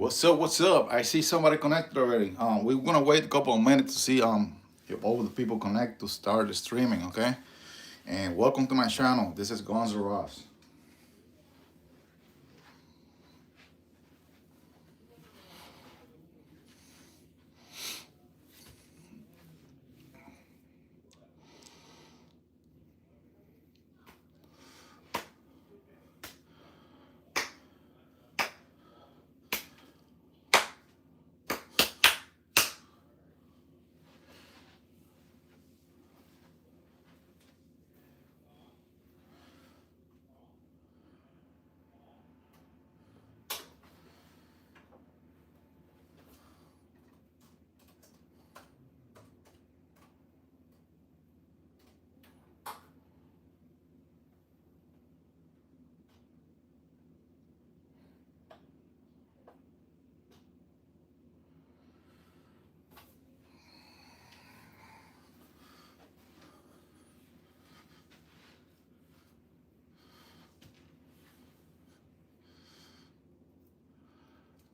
What's up? What's up? I see somebody connected already. We're gonna wait a couple of minutes to see if all the people connect to start the streaming. Okay. And welcome to my channel. This is Gonzo Ross.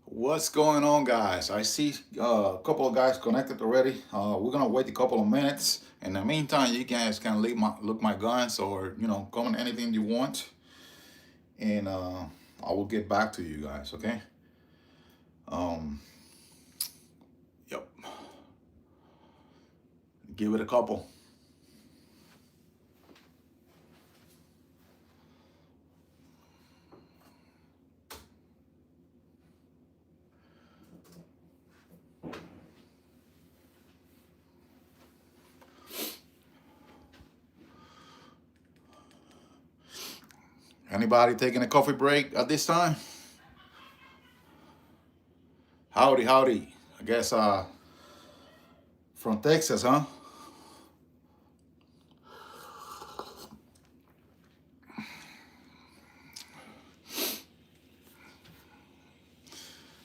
What's going on, guys? I see a couple of guys connected already. We're gonna wait a couple of minutes. In the meantime, you guys can leave my look my guns or comment anything you want, and I will get back to you guys. Okay. Um. Yep. Give it a couple. Anybody taking a coffee break at this time? Howdy, howdy. I guess from Texas, huh?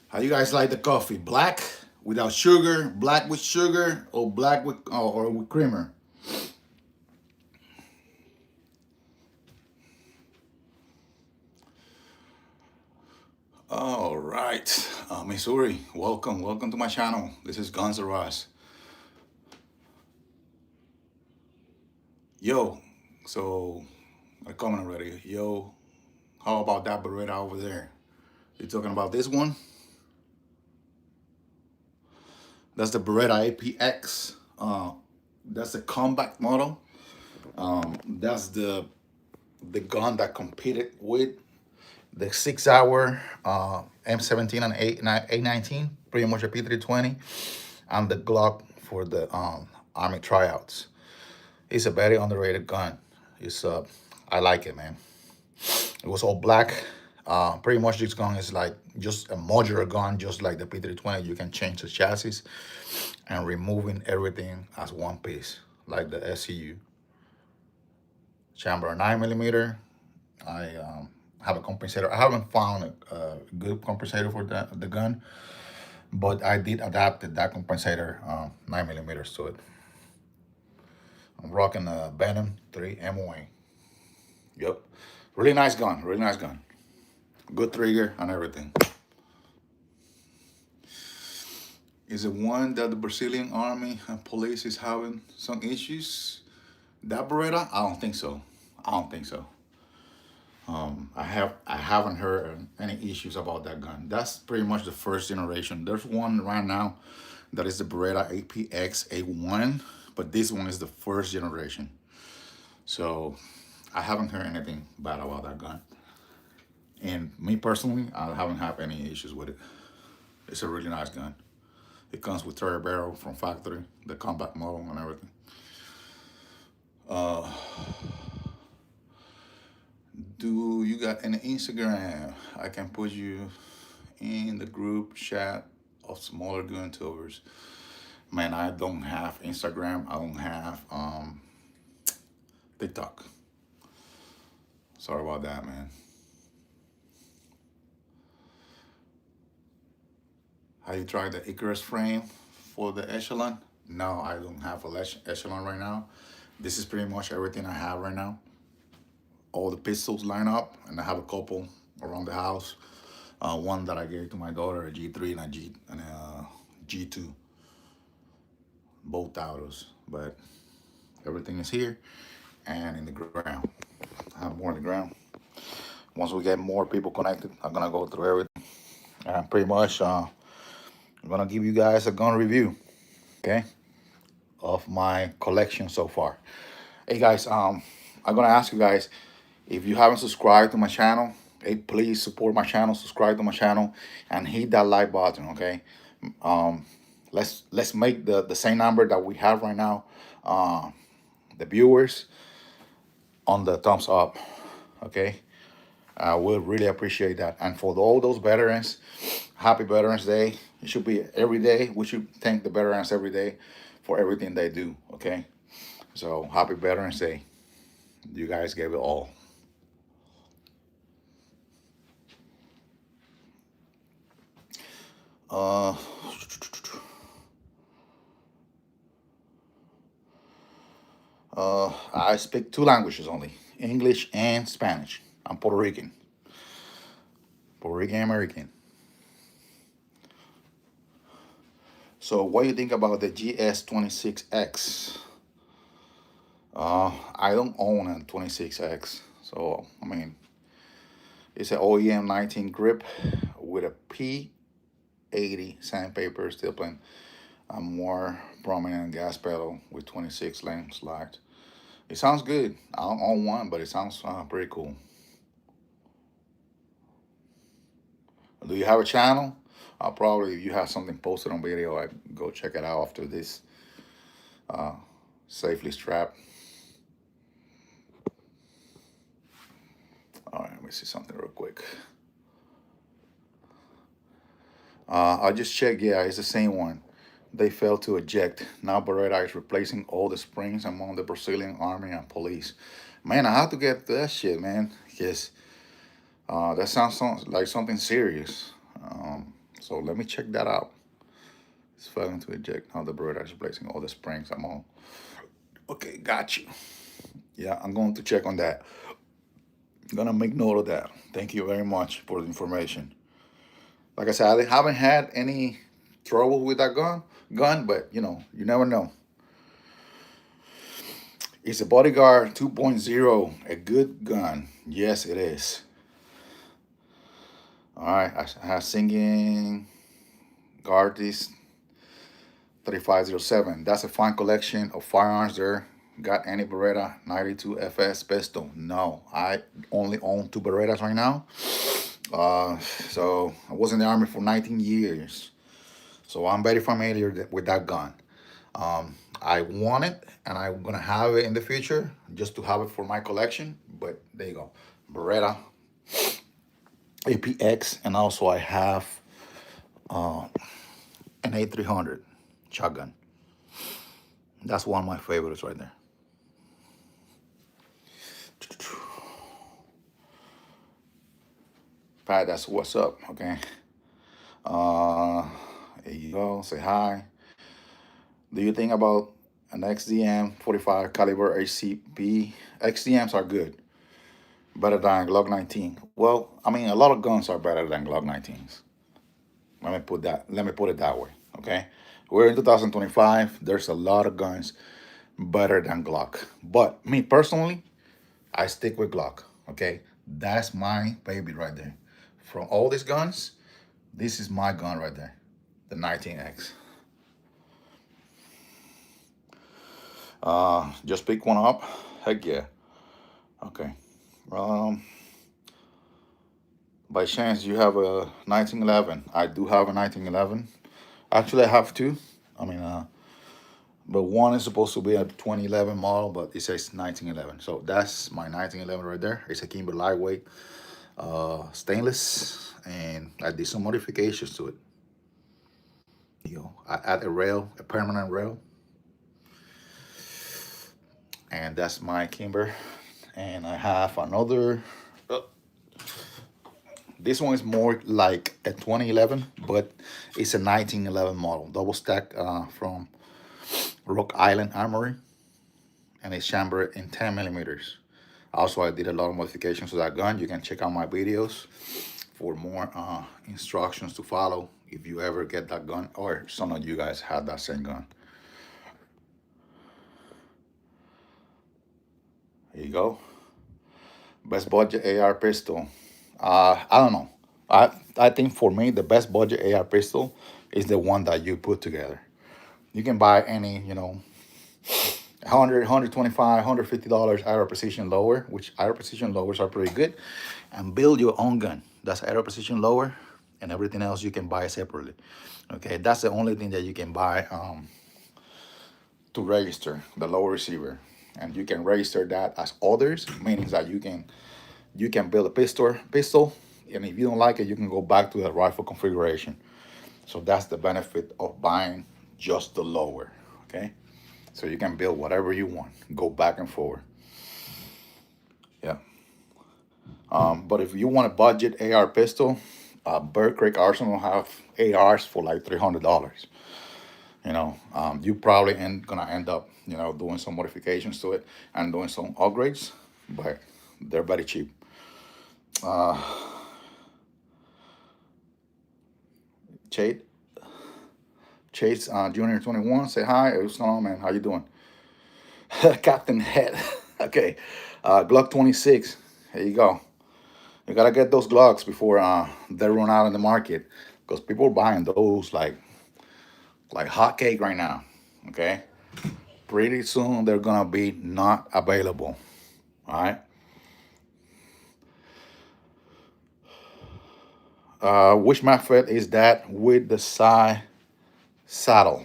How you guys like the coffee? Black without sugar, black with sugar, or black with or with creamer? All right, Missouri, welcome to my channel. This is Guns N' Roses. Yo, so I comment already. Yo, how about that Beretta over there? You talking about this one? That's the Beretta APX. That's the combat model. That's the gun that competed with the 6 hour M17 and A19, pretty much a P320, and the Glock for the Army tryouts. It's a very underrated gun. It's I like it, man. It was all black. Pretty much this gun is like just a modular gun, just like the P320. You can change the chassis and removing everything as one piece, like the SCU. Chamber 9mm. I have a compensator. I haven't found a good compensator for the gun, but I did adapt that compensator 9mm to it. I'm rocking the Venom 3 MOA. Yep, really nice gun. Really nice gun. Good trigger and everything. Is it one that the Brazilian army and police is having some issues? That Beretta? I don't think so. I don't think so. I haven't heard any issues about that gun. That's pretty much the first generation. There's one right now that is the Beretta APX A1, but this one is the first generation. So I haven't heard anything bad about that gun. And me personally, I haven't had any issues with it. It's a really nice gun. It comes with turret barrel from factory, the combat model and everything. Uh, do you got any Instagram? I can put you in the group chat of smaller gun towers. Man, I don't have Instagram. I don't have TikTok. Sorry about that, man. Have you tried the Icarus frame for the Echelon? No, I don't have a Echelon right now. This is pretty much everything I have right now. All the pistols line up, and I have a couple around the house. One that I gave to my daughter, a G3 and a G2, both autos. But everything is here and in the ground. I have more in the ground. Once we get more people connected, I'm gonna go through everything. And pretty much, I'm gonna give you guys a gun review, okay, of my collection so far. Hey guys, I'm gonna ask you guys, if you haven't subscribed to my channel, hey, please support my channel, subscribe to my channel, and hit that like button, okay? Um, let's make the same number that we have right now, uh, the viewers on the thumbs up, okay? I would really appreciate that. And for all those veterans, happy Veterans Day. It should be every day. We should thank the veterans every day for everything they do, okay? So happy Veterans Day. You guys gave it all. Uh, I speak two languages only, English and Spanish. I'm Puerto Rican American. So what do you think about the GS26X? I don't own a 26X. So, I mean, it's an OEM 19 grip with a P80 sandpaper steel plane. A more prominent gas pedal with 26 lane slides. It sounds good. I don't own one, but it sounds pretty cool. Do you have a channel? Probably if you have something posted on video, I go check it out after this. Safely strapped. All right, let me see something real quick. I just checked. Yeah, it's the same one. They failed to eject. Now Beretta is replacing all the springs among the Brazilian army and police. Man, I have to get to that shit, man. Yes, that sounds like something serious. So let me check that out. It's failing to eject. Now the Beretta is replacing all the springs among. Okay, got you. Yeah, I'm going to check on that. I'm gonna make note of that. Thank you very much for the information. Like I said, I haven't had any trouble with that gun, but you never know. Is a Bodyguard 2.0 a good gun? Yes, it is. All right, I have singing Gardis 3507. That's a fine collection of firearms there. Got any Beretta 92 FS pistol? No, I only own two Berettas right now. So I was in the army for 19 years. So I'm very familiar with that gun. I want it and I'm gonna have it in the future just to have it for my collection. But there you go, Beretta APX, and also I have an A300 shotgun. That's one of my favorites right there. Pat, that's what's up, okay? There you go, say hi. Do you think about an XDM 45 caliber HCP? XDMs are good, better than Glock 19. Well, I mean, a lot of guns are better than Glock 19s. Let me put it that way, okay? We're in 2025. There's a lot of guns better than Glock. But me personally, I stick with Glock, okay? That's my baby right there. From all these guns, this is my gun right there, the 19X. Just pick one up. Heck yeah. Okay. By chance, you have a 1911. I do have a 1911. Actually, I have two. I mean, but one is supposed to be a 2011 model, but it says 1911. So that's my 1911 right there. It's a Kimber lightweight, stainless, and I did some modifications to it. I add a rail, a permanent rail, and that's my Kimber. And I have another. This one is more like a 2011, but it's a 1911 model, double stack from Rock Island Armory, and it's chambered in 10 millimeters. Also, I did a lot of modifications to that gun. You can check out my videos for more instructions to follow if you ever get that gun, or some of you guys have that same gun. Here you go. Best budget AR pistol. I don't know. I think for me the best budget AR pistol is the one that you put together. You can buy any, 100, $125, $150 IR precision lower, which IR precision lowers are pretty good, and build your own gun. That's IR precision lower, and everything else you can buy separately. Okay, that's the only thing that you can buy to register the lower receiver, and you can register that as others, meaning that you can build a pistol, and if you don't like it, you can go back to the rifle configuration. So that's the benefit of buying just the lower. Okay, so you can build whatever you want, go back and forward. Yeah. But if you want a budget AR pistol, Bird Creek Arsenal have ARs for like $300. You probably gonna end up, doing some modifications to it and doing some upgrades, but they're very cheap. Chase, Chase Junior 21, say hi. What's going on, man? How you doing? Captain Head. Okay. Glock 26. Here you go. You gotta get those Glocks before they run out in the market, because people are buying those like hotcake right now. Okay. Pretty soon they're gonna be not available. All right. Which method is that with the side saddle?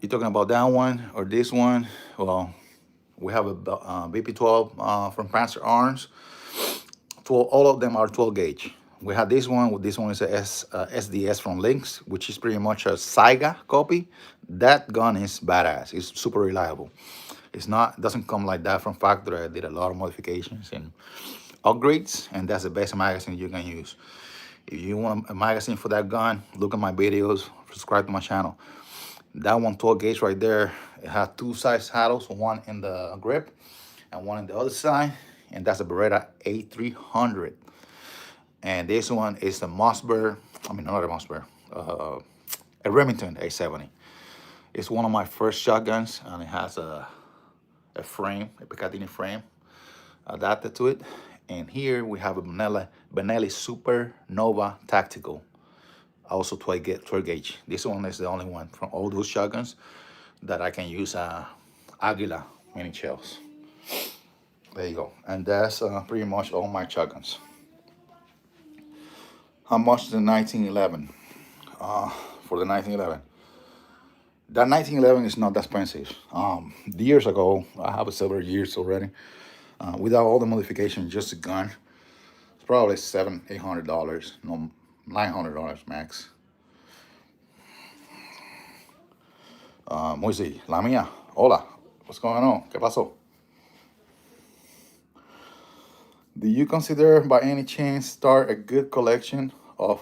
You talking about that one or this one? Well, we have a BP12 from Panzer Arms. 12, all of them are 12 gauge. We have this one. This one is a SDS from Lynx, which is pretty much a Saiga copy. That gun is badass. It's super reliable. It's not, it doesn't come like that from factory. I did a lot of modifications and upgrades, and that's the best magazine you can use. If you want a magazine for that gun, look at my videos, subscribe to my channel. That one 12 gauge right there, it has two side saddles, one in the grip and one in the other side, and that's a Beretta A300. And this one is a Mossberg, not a Mossberg, a Remington A70. It's one of my first shotguns, and it has a frame, a Picatinny frame adapted to it. And here we have a Benelli Supernova Tactical, also 12 gauge. This one is the only one from all those shotguns that I can use Aguila mini shells. There you go. And that's pretty much all my shotguns. How much the 1911? For the 1911. That 1911 is not that expensive. Years ago, I have it several years already. Without all the modifications, just a gun, it's probably $700-800, no, $900 max. Moisey, la mía, hola, what's going on? ¿Qué pasó? Do you consider by any chance start a good collection of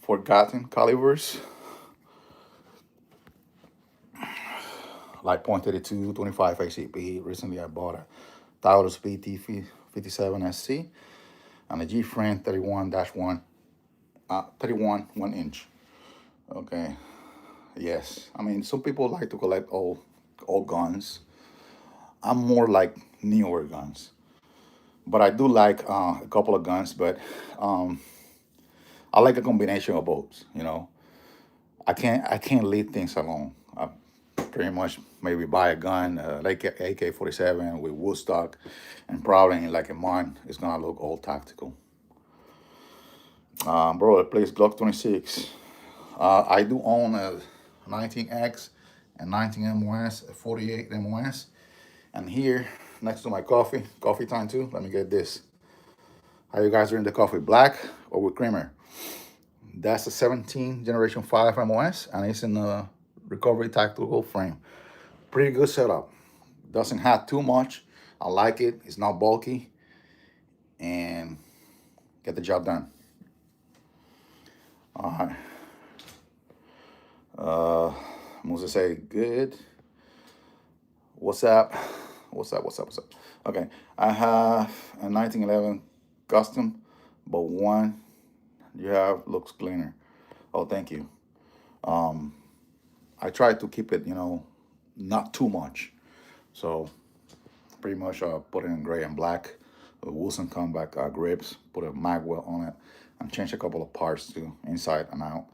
forgotten calibers? Like .32, 25 ACP. Recently I bought a Taurus PT57 SC and a G-Frame 31-1, 31 1 inch. Okay. Yes. Some people like to collect old guns. I'm more like newer guns. But I do like a couple of guns, but I like a combination of both, I can't leave things alone. I pretty much maybe buy a gun, like AK-47 with wood stock, and probably in like a month, it's gonna look all tactical. Bro, it plays Glock 26. I do own a 19X and 19 MOS, a 48 MOS. And here, next to my coffee time too, let me get this. How you guys doing the coffee, black or with creamer? That's a 17 Generation 5 MOS, and it's in a recovery tactical frame. Pretty good setup. Doesn't have too much. I like it. It's not bulky, and get the job done. All right. Moses say good. What's up? What's up? What's up? What's up? Okay, I have a 1911 custom, but one you have looks cleaner. Oh, thank you. Um, I try to keep it, not too much. So pretty much put it in gray and black. Wilson comeback grips. Put a magwell on it, and change a couple of parts too, inside and out.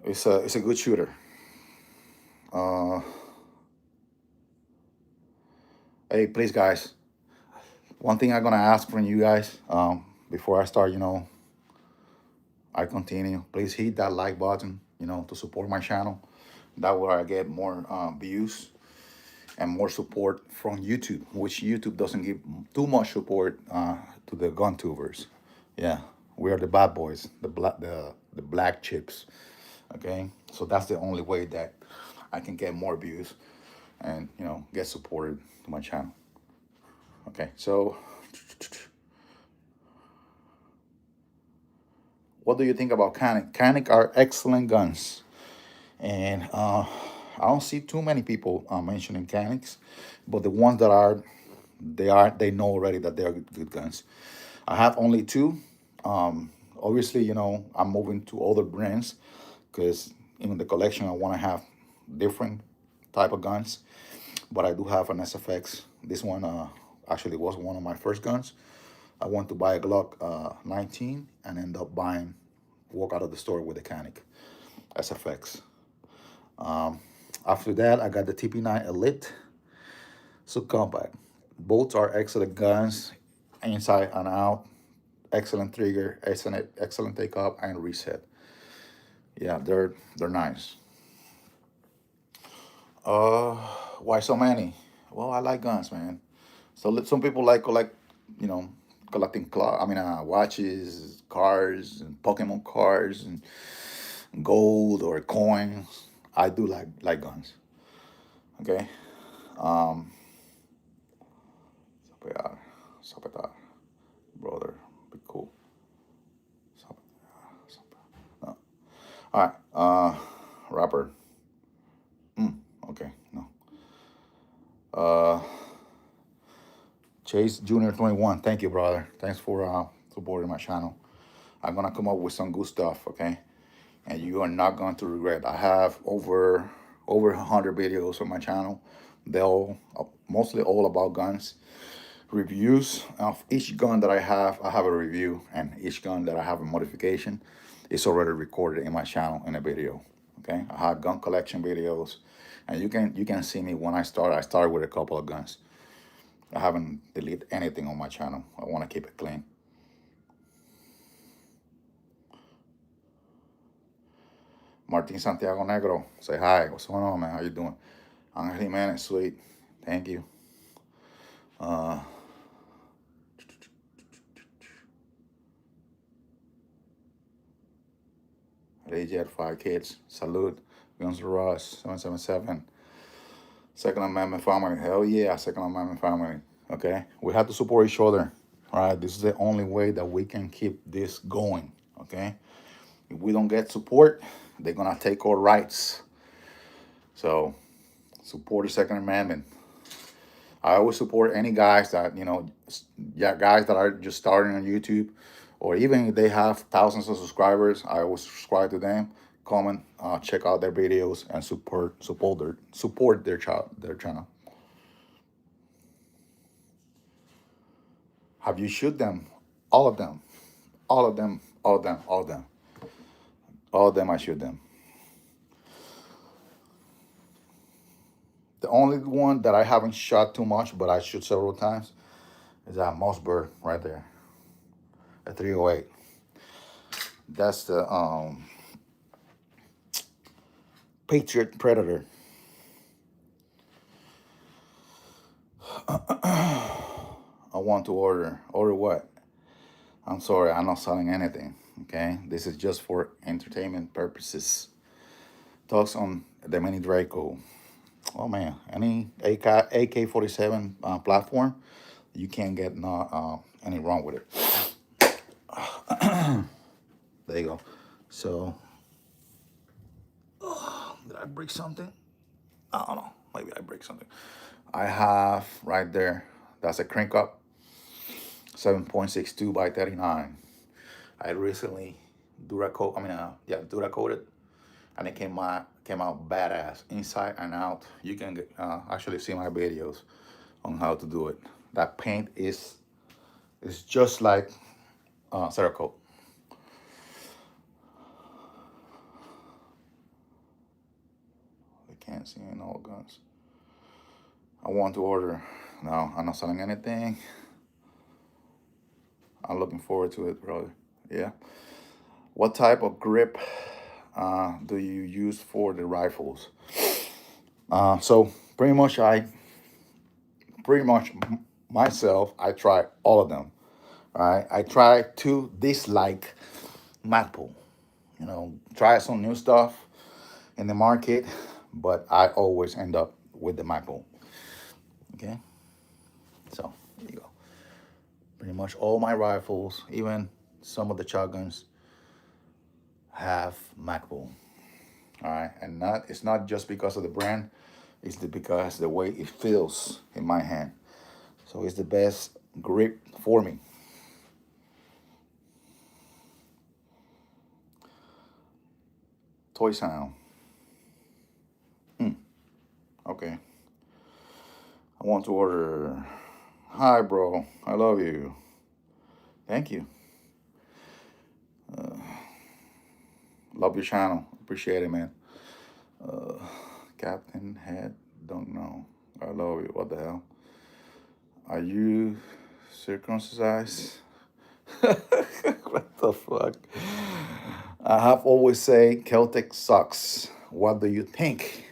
It's a good shooter. Uh, hey, please, guys. One thing I'm gonna ask from you guys before I start, I continue. Please hit that like button, to support my channel. That way I get more views and more support from YouTube, which YouTube doesn't give too much support to the gun tubers. Yeah, we are the bad boys, the black chips. Okay, so that's the only way that I can get more views and get supported to my channel. Okay, so what do you think about Canik? Canik are excellent guns, and I don't see too many people mentioning Canics, but the ones that are, they know already that they are good guns. I have only two. Obviously, I'm moving to other brands because in the collection I want to have different type of guns. But I do have an SFX. This one actually was one of my first guns. I went to buy a Glock 19 and end up walk out of the store with a Canic SFX. After that, I got the TP9 Elite subcompact. Both are excellent guns, inside and out. Excellent trigger, excellent take up and reset. Yeah, they're nice. Uh, why so many? Well, I like guns, man. So some people like you know, collecting watches, cars, and Pokemon cards, and gold or coins. I do like guns. Okay. Um, Sopear, Sopetar, brother, be cool. No. All right. Rapper. Okay. No. Uh, Chase Junior 21. Thank you, brother. Thanks for supporting my channel. I'm gonna come up with some good stuff. Okay. And you are not going to regret. I have over 100 videos on my channel. They're all mostly all about guns. Reviews of each gun that I have a review, and each gun that I have a modification is already recorded in my channel in a video. Okay, I have gun collection videos, and you can see me when I start. I started with a couple of guns. I haven't deleted anything on my channel. I want to keep it clean. Martin Santiago Negro, say hi. What's going on, man? How you doing? Angel Jimenez, sweet. Thank you. Jet 5 Kids, salute. Guns N' Roses, 777. Second Amendment family. Hell yeah, Second Amendment family. Okay? We have to support each other. All right? This is the only way that we can keep this going. Okay? If we don't get support, they're going to take our rights. So, support the Second Amendment. I always support any guys that, guys that are just starting on YouTube, or even if they have thousands of subscribers, I always subscribe to them, comment, check out their videos, and support their channel. Have you shoot them? All of them, all of them, all of them, all of them, all of them. I shoot them. The only one that I haven't shot too much, but I shoot several times, is that Mossberg right there, a 308. That's the Patriot Predator. I want to order. Order what? I'm sorry, I'm not selling anything. Okay, this is just for entertainment purposes. Talks on the Mini Draco. Oh man, any AK-47 platform, you can't get any wrong with it. There you go. So, did I break something? I don't know. maybe I break something. I have right there, that's a crank up, 7.62 by 39. I recently Duracoat, Duracoated, and it came out badass inside and out. You can actually see my videos on how to do it. That paint is just like Cerakote. I can't see any old guns. I want to order. No, I'm not selling anything. I'm looking forward to it, brother. Yeah. What type of grip do you use for the rifles? So pretty much myself, I try all of them. All right. I try to dislike Magpul. Try some new stuff in the market, but I always end up with the Magpul. Okay. So there you go. Pretty much all my rifles, even some of the shotguns, have Magpul. All right, and it's not just because of the brand, because the way it feels in my hand. So it's the best grip for me. Toy sound. Okay. I want to order. Hi, bro. I love you. Thank you. Love your channel. Appreciate it, man. Captain Head. Don't know. I love you. What the hell? Are you circumcised? What the fuck? I have always say Celtic sucks. What do you think?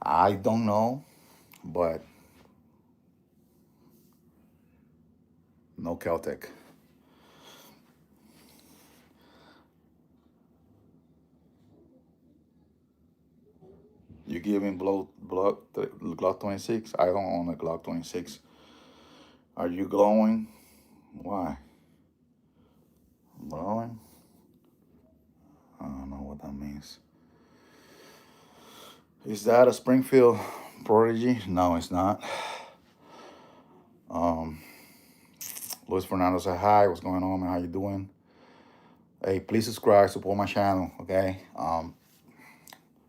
I don't know, but no Celtic. You giving Glock 26? I don't own a Glock 26. Are you glowing? Why? Glowing? I don't know what that means. Is that a Springfield prodigy? No, it's not. Luis Fernando said, hi, what's going on, man? How you doing? Hey, please subscribe, support my channel, okay?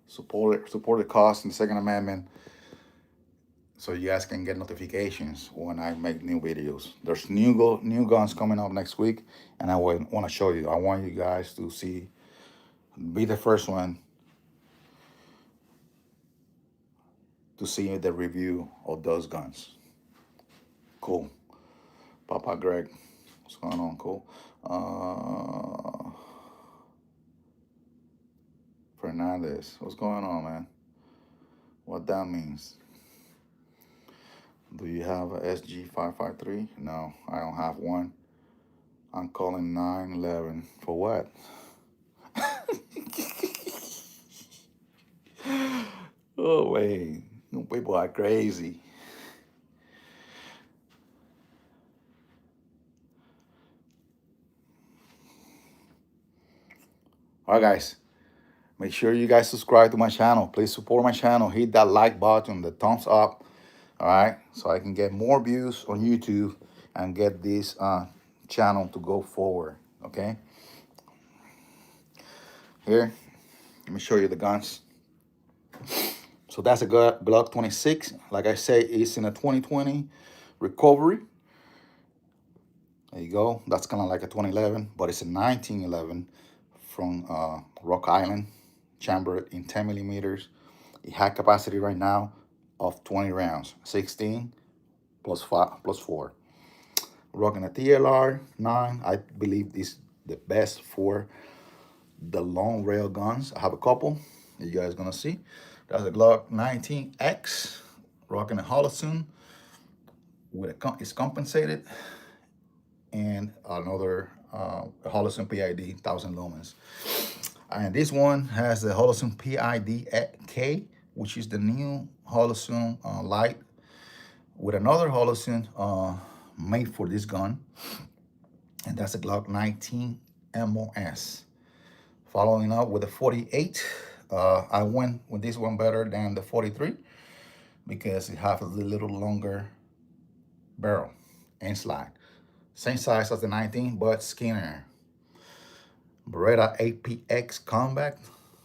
Support the cause in the Second Amendment so you guys can get notifications when I make new videos. There's new guns coming up next week, and I want to show you. I want you guys to be the first one to see the review of those guns. Cool. Papa Greg, what's going on? Cool. Fernandez, what's going on, man? What that means? Do you have a SG553? No, I don't have one. I'm calling 911 for what? Oh wait, you people are crazy. All right, guys. Make sure you guys subscribe to my channel. Please support my channel. Hit that like button, the thumbs up. All right, so I can get more views on YouTube and get this channel to go forward. Okay. Here, let me show you the guns. So that's a Glock 26. Like I say, it's in a 2020 recovery. There you go. That's kind of like a 2011, but it's a 1911 from Rock Island, chambered in 10 millimeters. It had capacity right now of 20 rounds, 16 plus 5 plus 4. Rocking a TLR 9. I believe this is the best for the long rail guns. I have a couple you guys gonna see. That's a Glock 19X, rocking a Holosun with it's compensated, and another Holosun PID 1000 lumens. And this one has the Holosun PID-K, which is the new Holosun Light, with another Holosun made for this gun, and that's a Glock 19 MOS. Following up with the 48, I went with this one better than the 43. because it has a little longer barrel and slide. Same size as the 19, but skinnier. Beretta APX Combat.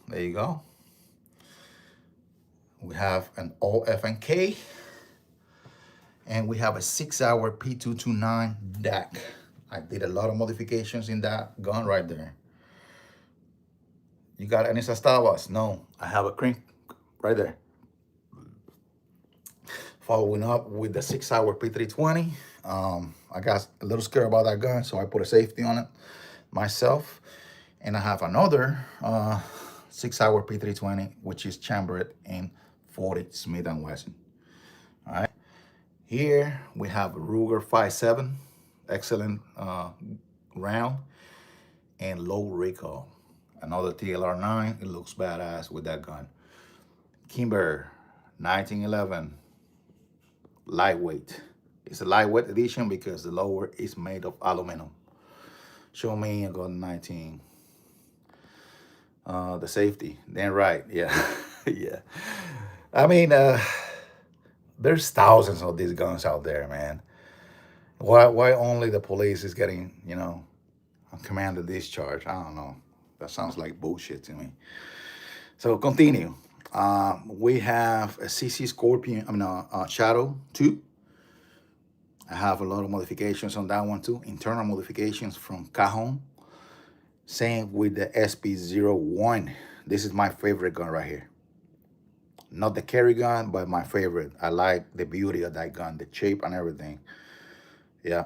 There you go. We have an OFNK, and we have a 6-hour P229 DAC. I did a lot of modifications in that gun right there. You got any Sastavas? No, I have a crank right there. Following up with the 6-hour P320. I got a little scared about that gun, so I put a safety on it myself. And I have another 6-hour P320, which is chambered in 40 Smith & Wesson. All right. Here we have a Ruger 5.7, excellent round and low recoil. Another TLR9, it looks badass with that gun. Kimber 1911, lightweight. It's a lightweight edition because the lower is made of aluminum. Show me a gun 19. The safety, then right, yeah, yeah. I mean, there's thousands of these guns out there, man. Why only the police is getting, a commanded discharge? I don't know. That sounds like bullshit to me. So continue. We have a CC Scorpion, Shadow 2. I have a lot of modifications on that one too. Internal modifications from Cajon. Same with the SP01. This is my favorite gun right here. Not the carry gun, but my favorite. I like the beauty of that gun, the shape and everything. Yeah,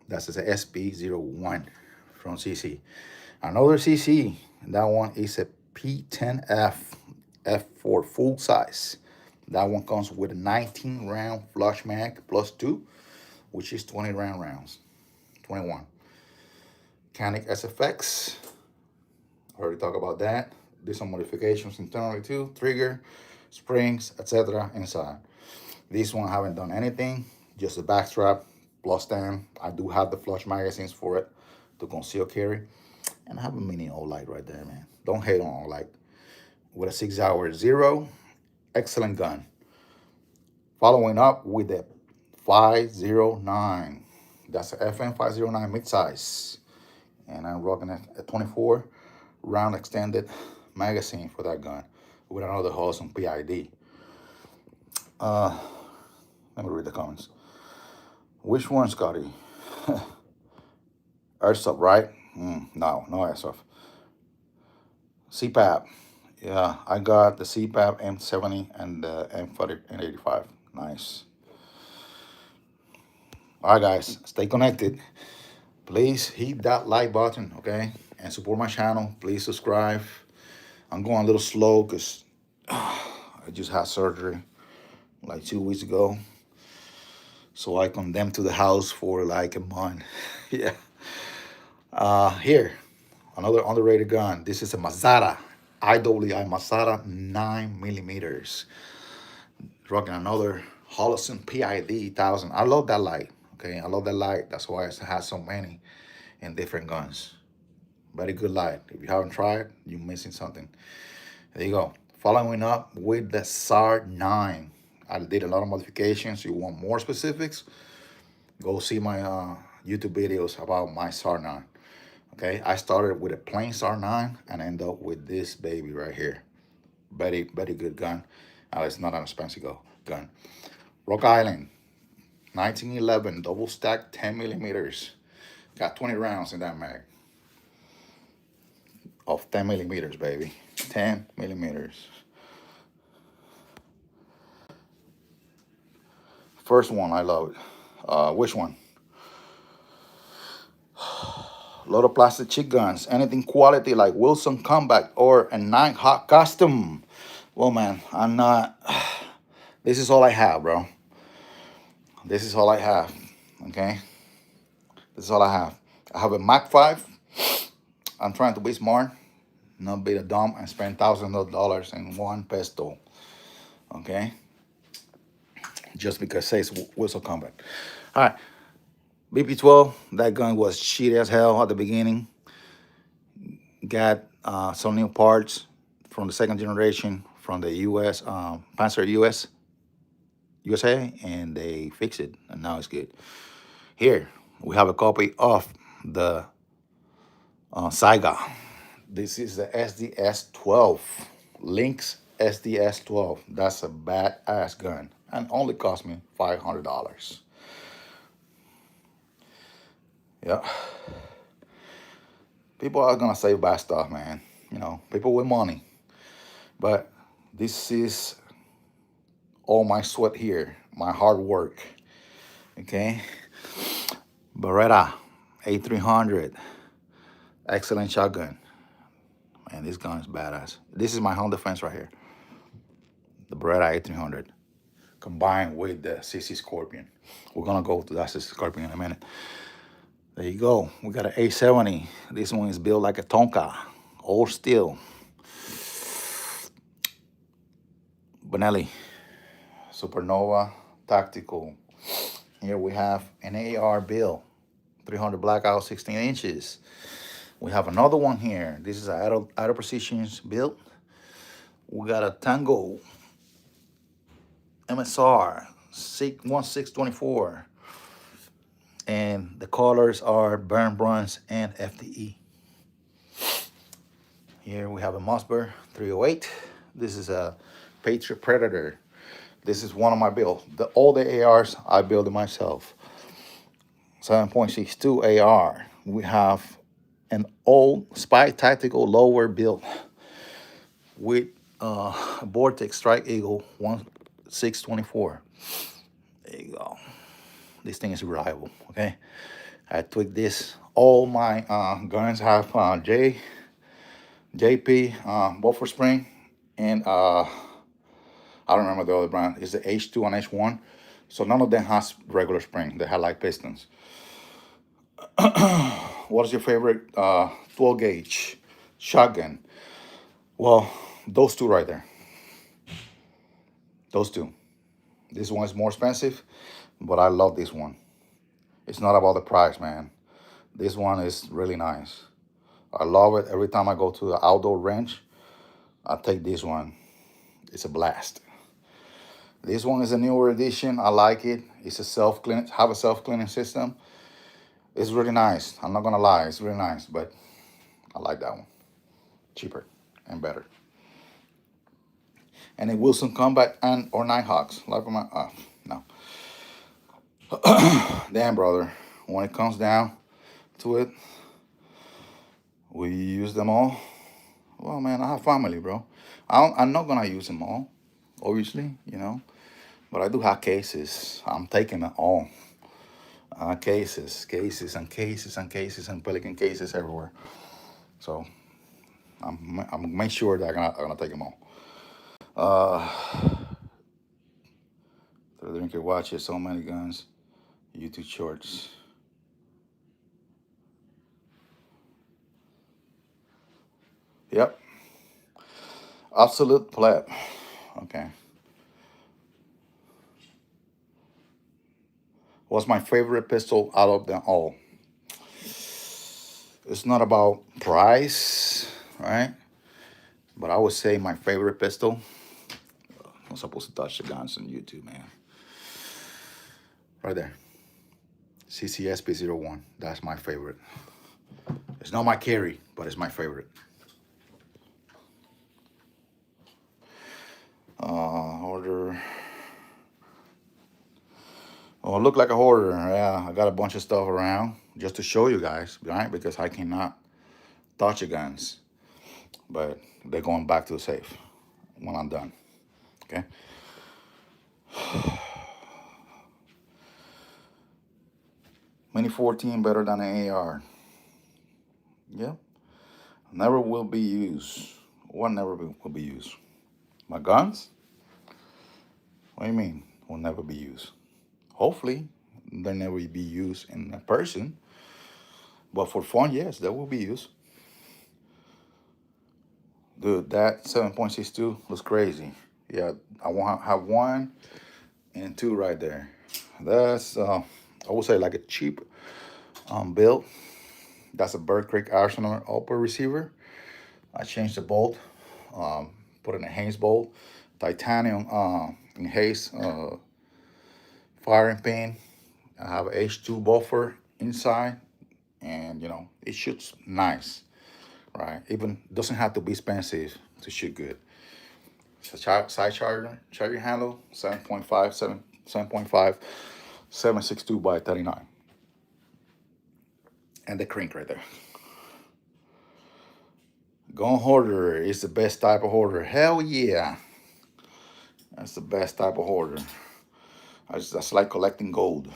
that's the SP01 from CC. Another CC, that one is a P10F F4 full size. That one comes with a 19 round flush mag plus 2, which is 20 rounds, 21. Canik SFX, already talked about that. Did some modifications internally too, trigger, springs, etc. inside. This one I haven't done anything, just a backstrap plus 10. I do have the flush magazines for it to conceal carry. And I have a mini Olight right there, man. Don't hate on Olight. With a 6-hour Zero, excellent gun. Following up with the 509. That's a FN 509 midsize. And I'm rocking a 24 round extended magazine for that gun with another Hudson PID. Let me read the comments. Which one, Scotty? Airsoft, right? No Airsoft. CPAP. Yeah, I got the CPAP M70 and the M85. Nice. All right, guys, stay connected. Please hit that like button, okay? And support my channel. Please subscribe. I'm going a little slow because I just had surgery like 2 weeks ago. So I condemned to the house for like a month. Yeah. Here, another underrated gun. This is a Mazada, IWI Mazada 9mm. Rocking another Holosun PID 1000. I love that light. Okay, I love that light. That's why it has so many in different guns. Very good light. If you haven't tried, you're missing something. There you go. Following up with the SAR 9. I did a lot of modifications. You want more specifics? Go see my YouTube videos about my SAR 9. Okay, I started with a plain SAR 9 and end up with this baby right here. Very good gun. It's not an expensive gun. Rock Island, 1911, double stack, 10mm. Got 20 rounds in that mag. Of 10mm, baby. 10mm. First one, I love it. Which one? A lot of plastic chick guns. Anything quality like Wilson Combat or a 9 Hawk Custom. Well, man, I'm not. This is all I have, bro. This is all I have. Okay? This is all I have. I have a Mach 5. I'm trying to be smart, not be a dumb and spend thousands of dollars in one pistol. Okay? Just because it says Wilson Combat. All right. BP-12, that gun was shit as hell at the beginning. Got some new parts from the second generation from the US, Panzer US. USA, and they fixed it, and now it's good. Here we have a copy of the Saiga. This is the SDS 12, Lynx SDS 12. That's a badass gun, and only cost me $500. Yeah, people are gonna say bad stuff, man. You know, people with money, but this is all my sweat here, my hard work. Okay, Beretta A300, excellent shotgun. Man, this gun is badass. This is my home defense right here. The Beretta A300 combined with the CC Scorpion. We're gonna go to that CC Scorpion in a minute. There you go. We got an A70. This one is built like a Tonka, old steel. Benelli Supernova Tactical. Here we have an AR build, 300 blackout, 16 inches. We have another one here. This is an Idle Precisions build. We got a Tango MSR 1624, and the colors are burn bronze and FDE. Here we have a Mossberg 308. This is a Patriot Predator. This is one of my builds. All the ARs I build it myself. 7.62 AR. We have an old Spy Tactical lower build with Vortex Strike Eagle 1624. There you go. This thing is reliable. Okay, I tweaked this. All my guns have JP buffer spring, and I don't remember the other brand. It's the H2 and H1. So none of them has regular spring. They have like pistons. What is your favorite 12 gauge shotgun? Well, those two right there. Those two. This one is more expensive, but I love this one. It's not about the price, man. This one is really nice. I love it. Every time I go to the outdoor range, I take this one. It's a blast. This one is a newer edition. I like it. It's a have a self-cleaning system. It's really nice. I'm not gonna lie, it's really nice, but I like that one. Cheaper and better. And a Wilson Combat and or Nighthawks. Like my no. Damn, brother. When it comes down to it, we use them all. Well, man, I have family, bro. I'm not gonna use them all, obviously, you know. But I do have cases. I'm taking them all. Cases, and Pelican cases everywhere. So I'm make sure that I'm gonna take them all. The drinker watches so many guns. YouTube shorts. Yep. Absolute pleb. Okay. What's my favorite pistol out of them all? It's not about price, right? But I would say my favorite pistol. I'm supposed to touch the guns on YouTube, man. Right there. CCSP01. That's my favorite. It's not my carry, but it's my favorite. Order. Oh, look like a hoarder. Yeah, I got a bunch of stuff around just to show you guys, right? Because I cannot touch the guns, but they're going back to the safe when I'm done. Okay. Mini 14 better than an AR. Yeah. Never will be used. What never will be used? My guns? What do you mean? Will never be used. Hopefully, they'll never be used in a person. But for fun, yes, they will be used. Dude, that 7.62 was crazy. Yeah, I want to have 1 and 2 right there. That's, I would say, like a cheap build. That's a Bird Creek Arsenal upper receiver. I changed the bolt, put in a Haynes bolt, titanium in Hayes firing pin. I have a H2 buffer inside, and it shoots nice, right? Even doesn't have to be expensive to shoot good. It's a side charger handle, 7.5, 7.5, 762 by 39, and the crank right there. Gun holder is the best type of holder. Hell yeah, that's the best type of holder. That's like collecting gold.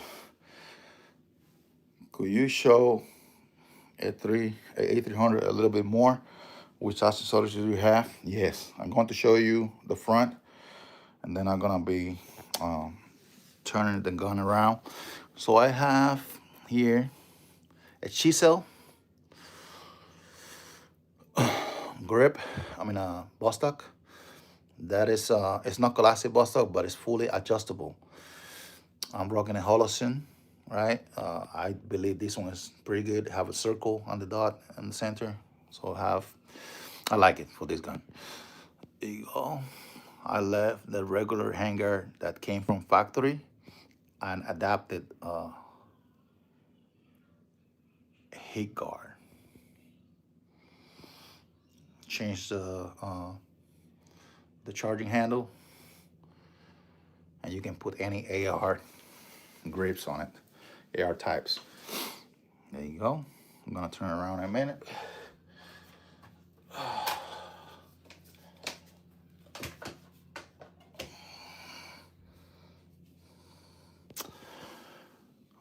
Could you show A300 a little bit more? Which accessories do you have? Yes, I'm going to show you the front, and then I'm gonna be turning the gun around. So I have here a chisel grip. I mean a buttstock. That is it's not classic buttstock, but it's fully adjustable. I'm rocking a Holosun, right? I believe this one is pretty good. Have a circle on the dot in the center, so I like it for this gun. There you go. I left the regular hanger that came from factory and adapted a heat guard. Changed the charging handle, and you can put any AR grips on it, AR types. There you go. I'm gonna turn around in a minute.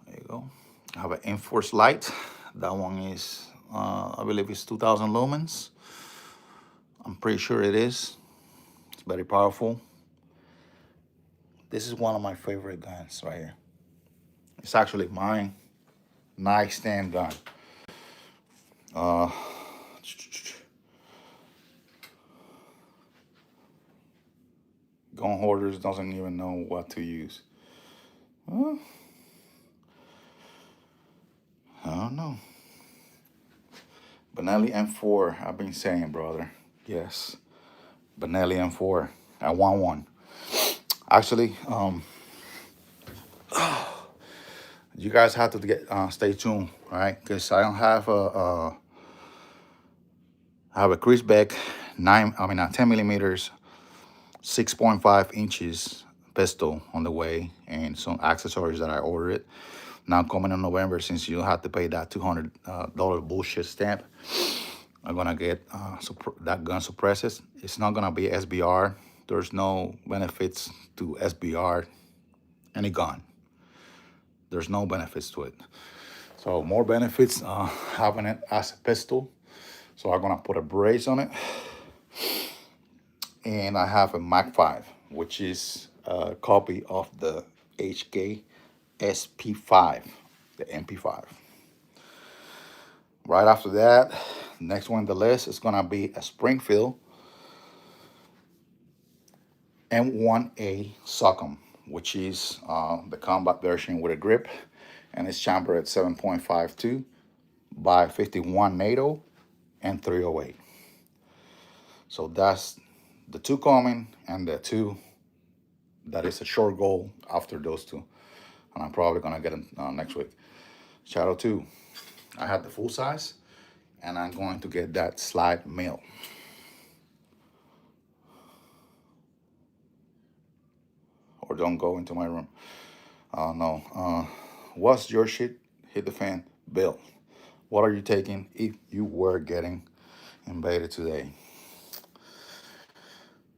There you go. I have an Enforce light. That one is, I believe it's 2,000 lumens. I'm pretty sure it is. It's very powerful. This is one of my favorite guns right here. It's actually my nightstand gun. Gun hoarders doesn't even know what to use. I don't know. Benelli M4, I've been saying, brother. Yes, Benelli M4. I want one. Actually, you guys have to get stay tuned, right? Because I don't have I have a Chrisbeck 10 millimeters, 6.5 inches pistol on the way, and some accessories that I ordered. Now coming in November, since you have to pay that $200 bullshit stamp, I'm gonna get that gun suppresses. It's not gonna be SBR. There's no benefits to SBR any gun. There's no benefits to it. So more benefits having it as a pistol. So I'm gonna put a brace on it. And I have a Mag 5, which is a copy of the HK SP5, the MP5. Right after that, next one on the list is gonna be a Springfield M1A Socom, which is the combat version with a grip, and it's chambered at 7.52 by 51 NATO and 308. So that's the two coming, and the two that is a short goal after those two, and I'm probably gonna get them next week. Shadow 2, I have the full size, and I'm going to get that slide mill. Or don't go into my room. No. What's your shit? Hit the fan. Bill, what are you taking if you were getting invaded today?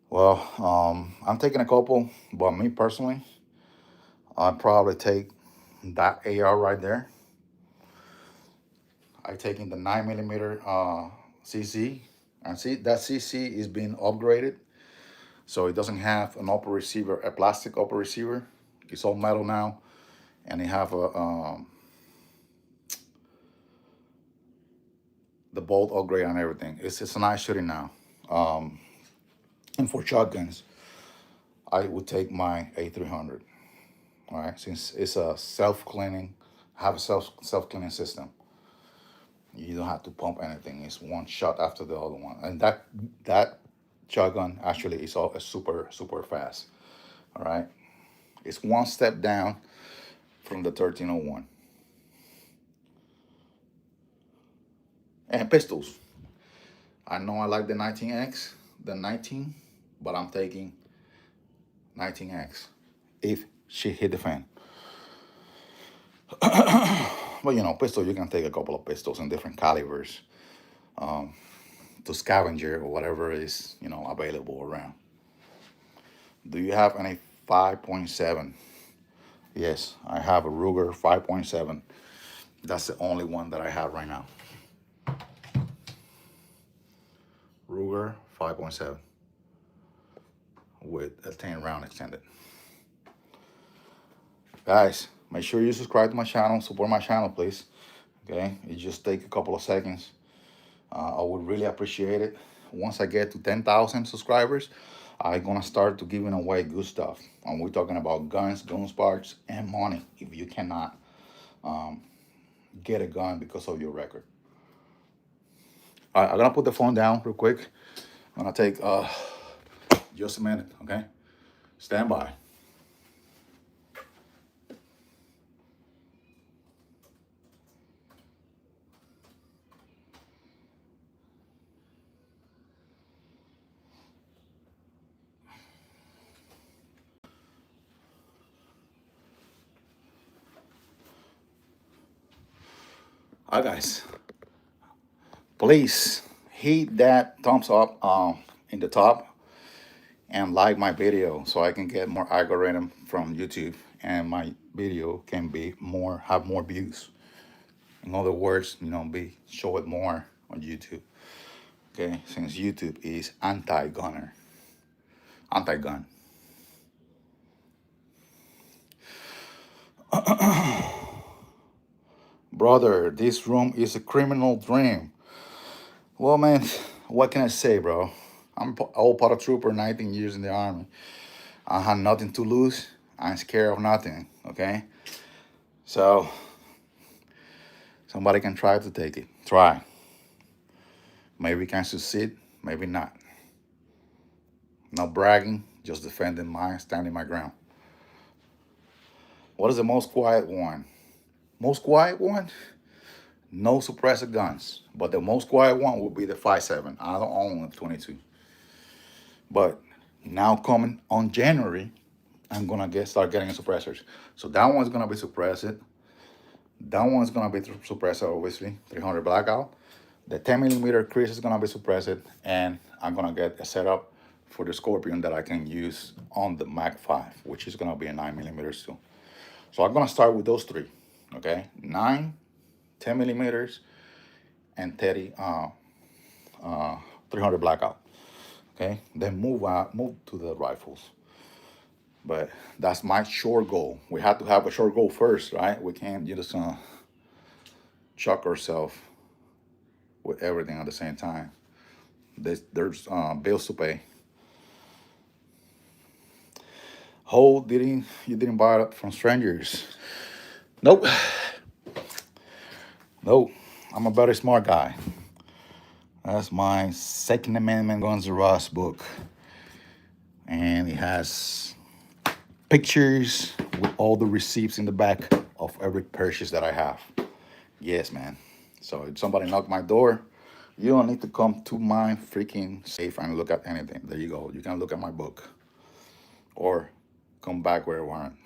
Well, I'm taking a couple, but me personally, I'd probably take that AR right there. I taking the 9mm CC, and see that CC is being upgraded, so it doesn't have an upper receiver, a plastic upper receiver. It's all metal now, and it have the bolt upgrade and everything. It's a nice shooting now. And for shotguns, I would take my A300. All right, since it's a self-cleaning, have a self-cleaning system. You don't have to pump anything. It's one shot after the other one, and that shotgun actually is super fast. All right, It's one step down from the 1301. And pistols. I know I like the 19X, the 19, but I'm taking 19X if she hit the fan. But pistol, you can take a couple of pistols in different calibers to scavenger or whatever is, available around. Do you have any 5.7? Yes, I have a Ruger 5.7. That's the only one that I have right now. Ruger 5.7 with a 10 round extended. Guys, make sure you subscribe to my channel, support my channel, please. Okay, it just take a couple of seconds. I would really appreciate it. Once I get to 10,000 subscribers, I'm gonna start to giving away good stuff. And we're talking about guns, gun parts, and money if you cannot get a gun because of your record. All right, I'm gonna put the phone down real quick. I'm gonna take just a minute, okay? Stand by. All right, guys. Please hit that thumbs up in the top and like my video so I can get more algorithm from YouTube and my video can be have more views. In other words, be show it more on YouTube. Okay, since YouTube is anti-gun. Brother, this room is a criminal dream. Well, man, what can I say, bro? I'm old paratrooper, 19 years in the army. I had nothing to lose. I'm scared of nothing, okay? So, somebody can try to take it. Try. Maybe we can succeed, maybe not. Not bragging, just defending standing my ground. What is the most quiet one? Most quiet one? No suppressor guns. But the most quiet one will be the 5.7. I don't own a 22. But now coming on January, I'm gonna start getting suppressors. So that one's gonna be suppressed. That one's gonna be suppressed, obviously, 300 blackout. The 10mm Chris is gonna be suppressed, and I'm gonna get a setup for the Scorpion that I can use on the Mag 5, which is gonna be a 9mm too. So I'm gonna start with those three, okay? 9, 10mm, and 30, 300 blackout. Okay, then move to the rifles. But that's my short goal. We have to have a short goal first, right? We can't just chuck ourselves with everything at the same time. There's bills to pay. You didn't buy it from strangers? Nope. Nope. I'm a very smart guy. That's my Second Amendment Guns N' Roses book, and it has pictures with all the receipts in the back of every purchase that I have. Yes, man. So if somebody knock my door, you don't need to come to my freaking safe and look at anything. There you go. You can look at my book, or come back where I want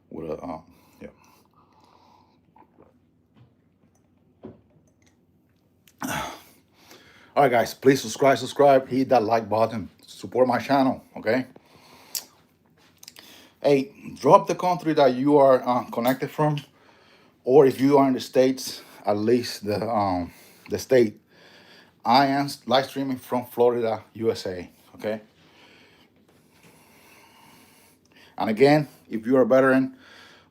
with a yeah. All right, guys. Please subscribe. Hit that like button. Support my channel. Okay. Hey, drop the country that you are connected from, or if you are in the States, at least the state. I am live streaming from Florida, USA. Okay. And again, if you're a veteran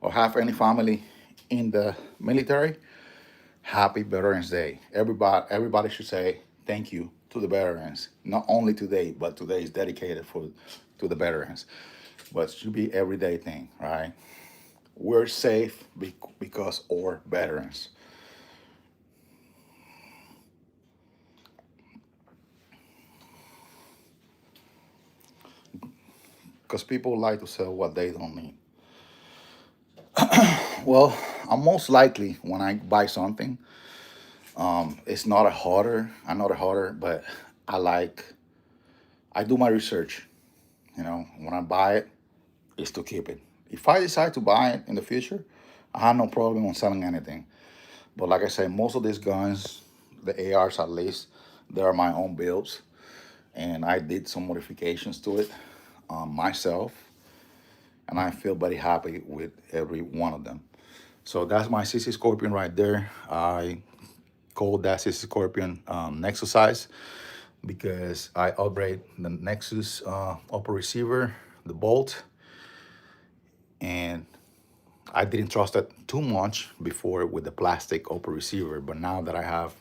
or have any family in the military, happy Veterans Day. Everybody should say thank you to the veterans. Not only today, but today is dedicated to the veterans. But it should be everyday thing, right? We're safe because our veterans. because people like to sell what they don't need. Well, I'm most likely when I buy something, it's not a hoarder. I'm not a hoarder, but I like I do my research. You know, when I buy it, it's to keep it. If I decide to buy it in the future, I have no problem on selling anything. But like I said, most of these guns, the ARs at least, they are my own builds, and I did some modifications to it myself, and I feel very happy with every one of them. So that's my CC Scorpion right there. I call that CC Scorpion Nexus size because I upgrade the Nexus upper receiver, the bolt, and I didn't trust it too much before with the plastic upper receiver, but now that I have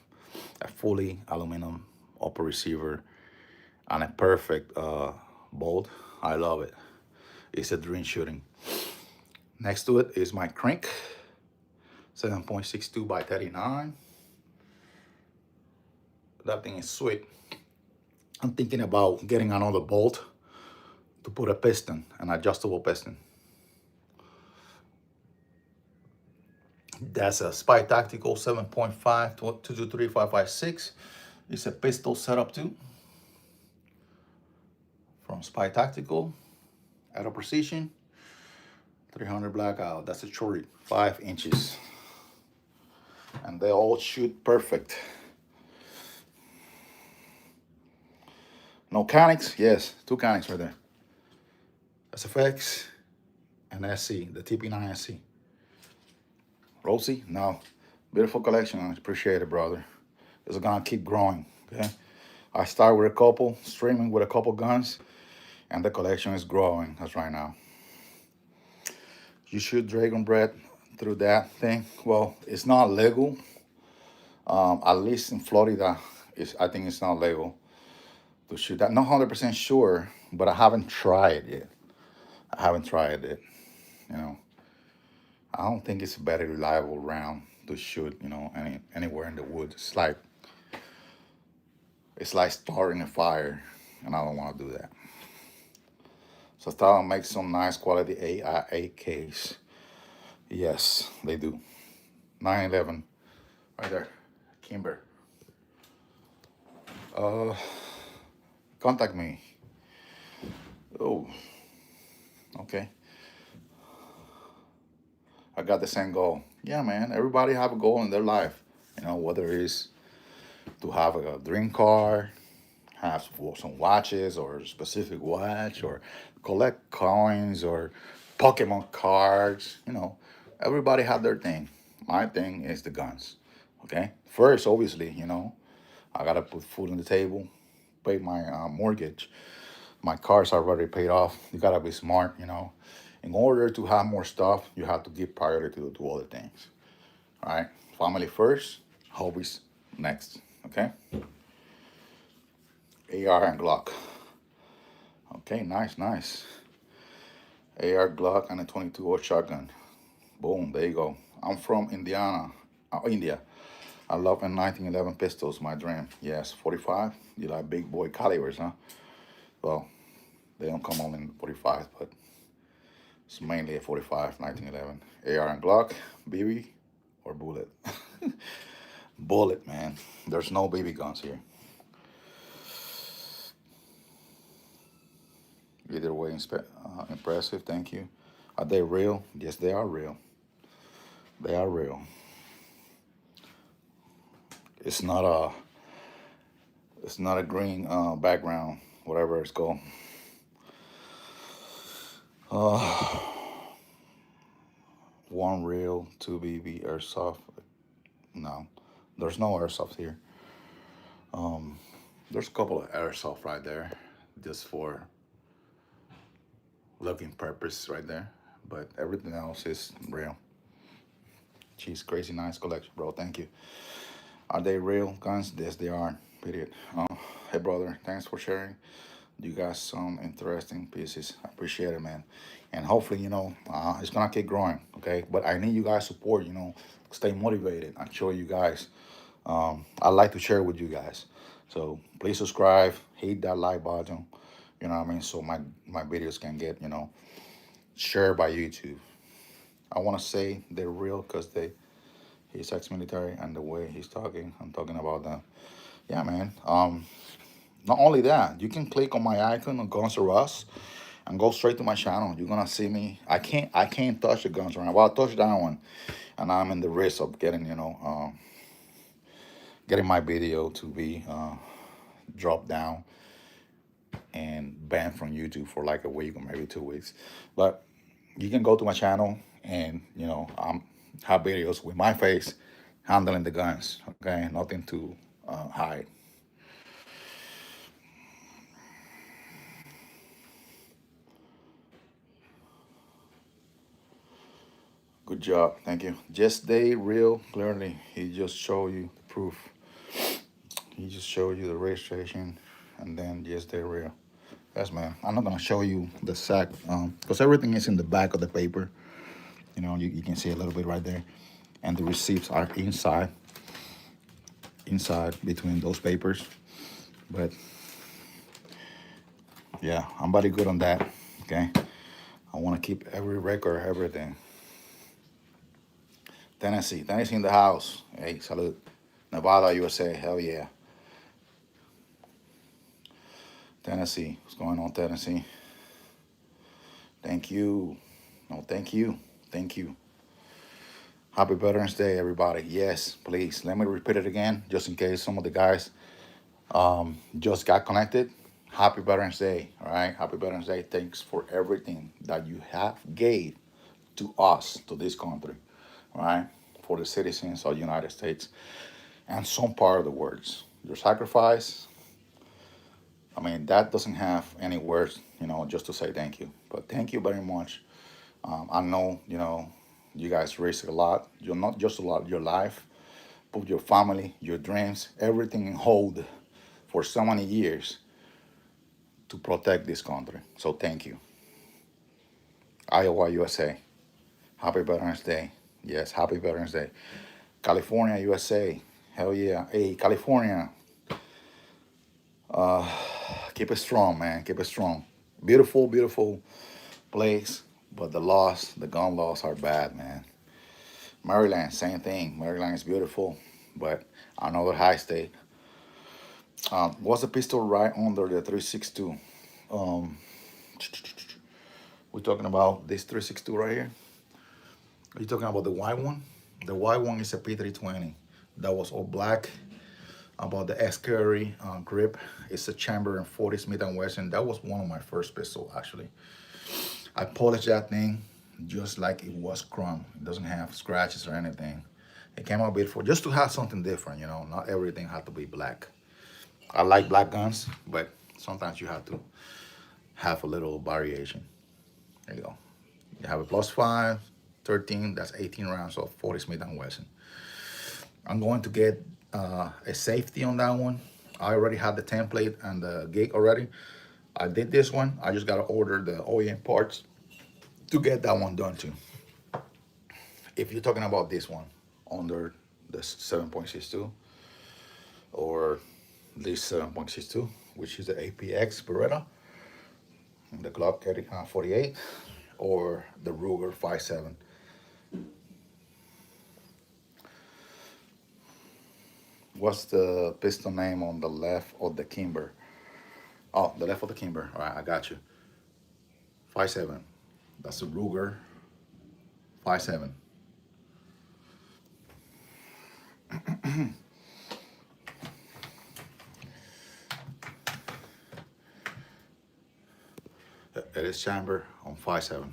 a fully aluminum upper receiver and a perfect bolt, I love it. It's a dream shooting. Next to it is my crank, 7.62 by 39. That thing is sweet. I'm thinking about getting another bolt to put a piston, an adjustable piston. That's a Spy Tactical 7.5 to 223556. It's a pistol setup too from Spy Tactical at a precision 300 blackout. That's a short 5 inches, and they all shoot perfect. No conics? Yes, 2 conics right there. SFX and SC, the TP9 SC. Rosie? No. Beautiful collection. I appreciate it, brother. It's gonna keep growing. Okay. I start with a couple, streaming with a couple guns, and the collection is growing as right now. You shoot Dragon Breath through that thing. Well, it's not legal. At least in Florida, I think it's not legal to shoot that. Not 100% sure, but I haven't tried it. I haven't tried it. You know, I don't think it's a very reliable round to shoot. You know, anywhere in the woods. It's like starting a fire, and I don't want to do that. So Stalin makes some nice quality AIAKs. Yes, they do. 911, right there, Kimber. Contact me. Oh, okay. I got the same goal. Yeah, man. Everybody have a goal in their life. You know, whether it's to have a dream car, have some watches or a specific watch, or collect coins or Pokemon cards. You know, everybody have their thing. My thing is the guns. Okay. First, obviously, you know, I gotta put food on the table, pay my mortgage. My cars are already paid off. You gotta be smart, you know. In order to have more stuff, you have to give priority to other things. All right. Family first, hobbies next. Okay. AR and Glock. Okay, nice, nice. AR Glock and a 22 shotgun. Boom, there you go. I'm from Indiana, India. I love M1911 pistols, my dream. Yes, 45. You like big boy calibers, huh? Well, they don't come on in 45, but it's mainly a 45, 1911. AR and Glock, BB, or bullet. Bullet, man. There's no BB guns here. Either way, impressive. Thank you. Are they real? Yes, they are real. They are real. It's not a. It's not a green background, whatever it's called. One real, two BB airsoft. No, there's no airsoft here. There's a couple of airsoft right there, just for looking purpose right there. But everything else is real. Jeez, crazy nice collection, bro. Thank you. Are they real guns? Yes, they are. Period. Hey, brother. Thanks for sharing. You got some interesting pieces. I appreciate it, man. And hopefully, you know, it's gonna keep growing. Okay, but I need you guys' support. You know, stay motivated. I show you guys. I like to share with you guys. So please subscribe. Hit that like button. You know what I mean? So my videos can get, you know, shared by YouTube. I want to say they're real because he's ex-military, and the way he's talking, I'm talking about them. Yeah, man. Not only that, you can click on my icon on Guns R Us and go straight to my channel. You're gonna see me. I can't touch the guns right now. Well, I'll touch that one, and I'm in the risk of getting, you know, getting my video to be dropped down and banned from YouTube for like a week or maybe 2 weeks. But you can go to my channel, and you know, have videos with my face handling the guns. Okay, nothing to hide. Good job, thank you. Just they real clearly. He just show you the proof. He just showed you the registration, and then just they real. Yes, man. I'm not gonna show you the sack because everything is in the back of the paper. You know, you can see a little bit right there, and the receipts are inside between those papers. But yeah, I'm very good on that. Okay, I want to keep every record, everything. Tennessee in the house. Hey, salute. Nevada, USA. Hell yeah. Tennessee. What's going on, Tennessee? Thank you. No, thank you. Thank you. Happy Veterans Day, everybody. Yes, please. Let me repeat it again, just in case some of the guys just got connected. Happy Veterans Day. All right. Happy Veterans Day. Thanks for everything that you have gave to us, to this country. All right. For the citizens of the United States and some part of the words. Your sacrifice, I mean, that doesn't have any words, you know, just to say thank you. But thank you very much. I know, you know, you guys risk a lot. You're not just a lot, your life, put your family, your dreams, everything in hold for so many years to protect this country. So thank you. Iowa, USA. Happy Veterans Day. Yes, happy Veterans Day. California, USA. Hell yeah. Hey, California. Keep it strong, man. Keep it strong. Beautiful, beautiful place, but the gun laws are bad, man. Maryland, same thing. Maryland is beautiful, but another high state. Was the pistol right under the 362? Um, we're talking about this 362 right here. Are you talking about the white one? The white one is a P320. That was all black. About the S Curry grip, it's a chamber and 40 Smith and Wesson. That was one of my first pistols actually. I polished that thing just like it was chrome. It doesn't have scratches or anything. It came out beautiful, just to have something different, you know. Not everything had to be black. I like black guns, but sometimes you have to have a little variation. There you go. You have a plus 5, 13, that's 18 rounds of 40 Smith and Wesson. I'm going to get a safety on that one. I already had the template and the gig already. I did this one. I just gotta order the OEM parts to get that one done too. If you're talking about this one under the 7.62 or this 7.62, which is the APX Beretta, the Glock 48, or the Ruger 57. What's the pistol name on the left of the Kimber? Oh, the left of the Kimber. All right, I got you. 57. That's a Ruger 57. It is chamber on 57.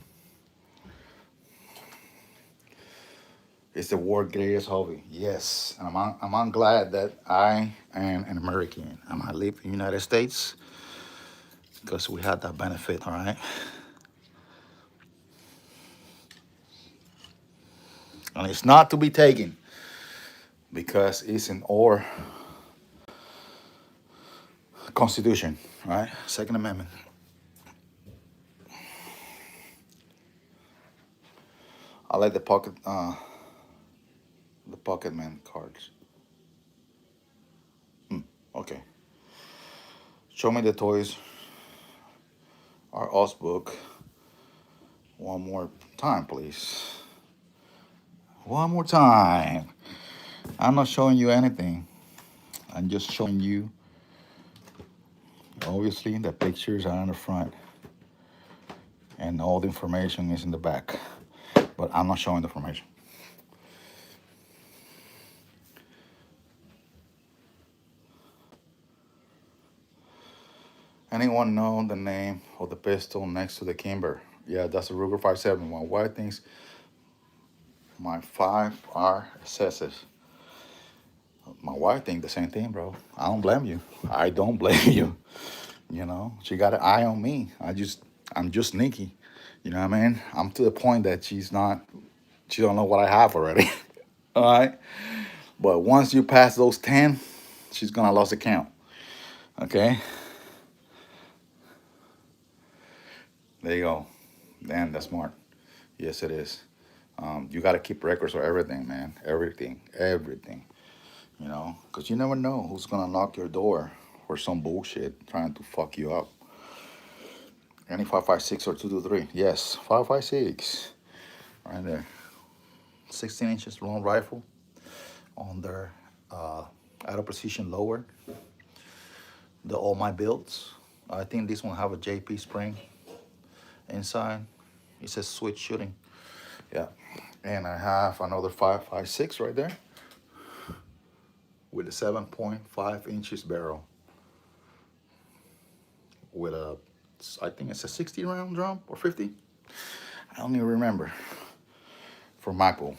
It's the world greatest hobby. Yes, and I'm glad that I am an American and I live in the United States because we had that benefit. All right, and it's not to be taken because it's in our Constitution. All right, Second Amendment. I like the pocket man cards. Okay, show me the toys. our OS book one more time, please. One more time. I'm not showing you anything. I'm just showing you, obviously, the pictures are on the front and all the information is in the back. But I'm not showing the information. Anyone know the name of the pistol next to the Kimber? Yeah, that's a Ruger 5.7. My wife thinks my 5R assesses. My wife thinks the same thing, bro. I don't blame you. I don't blame you. You know, she got an eye on me. I'm just sneaky. You know what I mean? I'm to the point that she don't know what I have already. All right. But once you pass those 10, she's gonna lose the count. Okay. There you go. Damn, that's smart. Yes, it is. You got to keep records of everything, man. Everything. You know, because you never know who's gonna knock your door for some bullshit trying to fuck you up. Any 5.56 or 223? Yes, 5.56. Right there. 16 inches long rifle on their out of position lower. The all my builds. I think this one have a JP spring inside. It says switch shooting. Yeah. And I have another 5.56 right there with a 7.5 inches barrel with a, I think it's a 60 round drum or 50. I don't even remember. For Michael.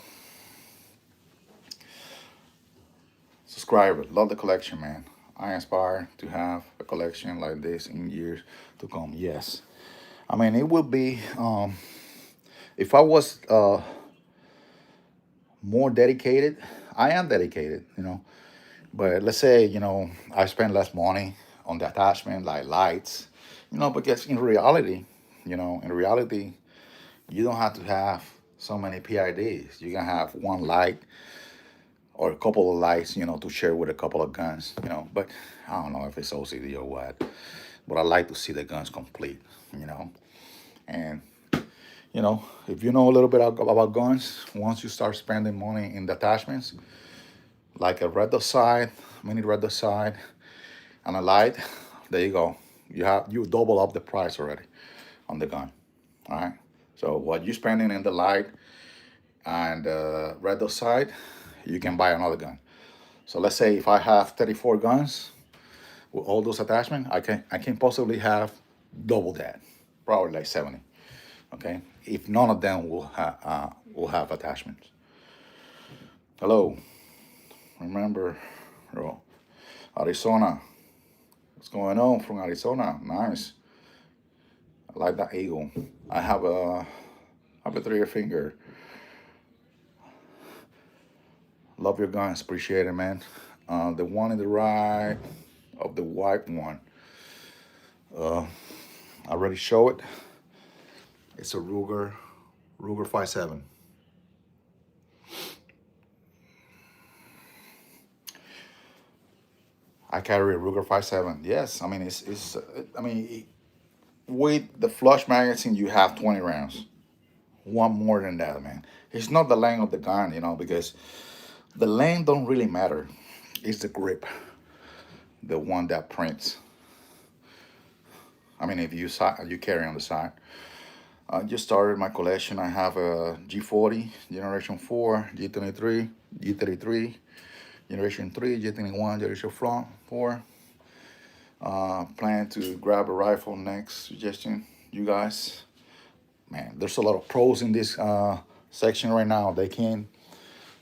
Subscriber, love the collection, man. I aspire to have a collection like this in years to come. Yes. I mean, it would be, if I was more dedicated, I am dedicated, you know. But let's say, you know, I spend less money on the attachment, like lights, you know, because in reality, you don't have to have so many PIDs. You can have one light or a couple of lights, you know, to share with a couple of guns, you know. But I don't know if it's OCD or what. But I like to see the guns complete, you know. And, you know, if you know a little bit about guns, once you start spending money in the attachments, like a red dot sight, mini red dot sight, and a light, there you go. You double up the price already on the gun. All right. So what you spending in the light and red dot sight, you can buy another gun. So let's say if I have 34 guns with all those attachments, I can possibly have double that, probably like 70. Okay, if none of them will have attachments. Hello, remember, bro, Arizona. What's going on from Arizona? Nice. I like that eagle. I have a three finger. Love your guns. Appreciate it, man. The one in the right of the white one. I already show it. It's a Ruger 5.7. I carry a Ruger 5.7. Yes, I mean it's I mean with the flush magazine you have 20 rounds. One more than that, man. It's not the length of the gun, you know, because the length don't really matter. It's the grip, the one that prints. I mean, if you carry on the side. I just started my collection. I have a G40 Generation 4, G23, G33, Generation 3, G21, Generation 4. Plan to grab a rifle next. Suggestion, you guys. Man, there's a lot of pros in this section right now. They can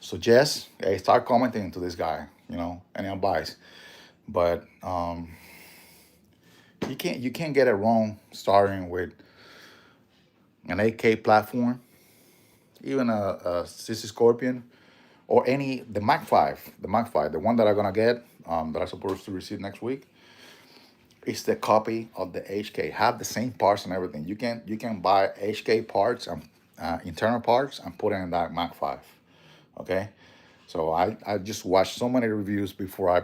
suggest, hey, start commenting to this guy, you know, any advice. But you can't get it wrong starting with an AK platform, even a CC Scorpion, or the Mach 5, the one that I'm gonna get, that I'm supposed to receive next week. It's the copy of the HK. Have the same parts and everything. You can buy HK parts and internal parts and put it in that Mach 5. Okay, so I just watched so many reviews before I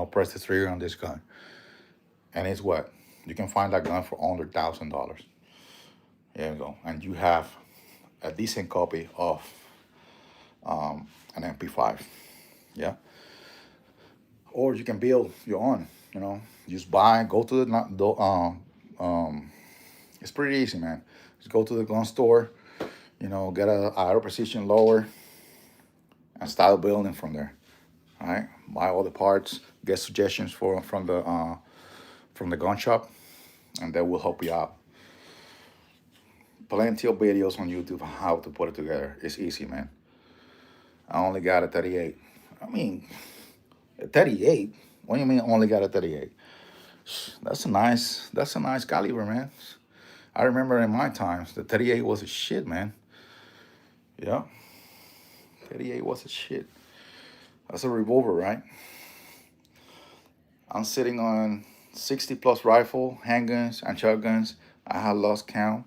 press the trigger on this gun, and it's what you can find that gun for under $1,000. There you go. And you have a decent copy of an MP5. Yeah. Or you can build your own, you know. Just buy, go to um, it's pretty easy, man. Just go to the gun store, you know, get a auto precision lower and start building from there. All right. Buy all the parts, get suggestions from the gun shop, and that will help you out. Plenty of videos on YouTube on how to put it together. It's easy, man. I only got a 38. I mean, a 38? What do you mean only got a 38? That's a nice caliber, man. I remember in my times, the 38 was a shit, man. Yeah, 38 was a shit. That's a revolver, right? I'm sitting on 60 plus rifle, handguns, and shotguns. I have lost count,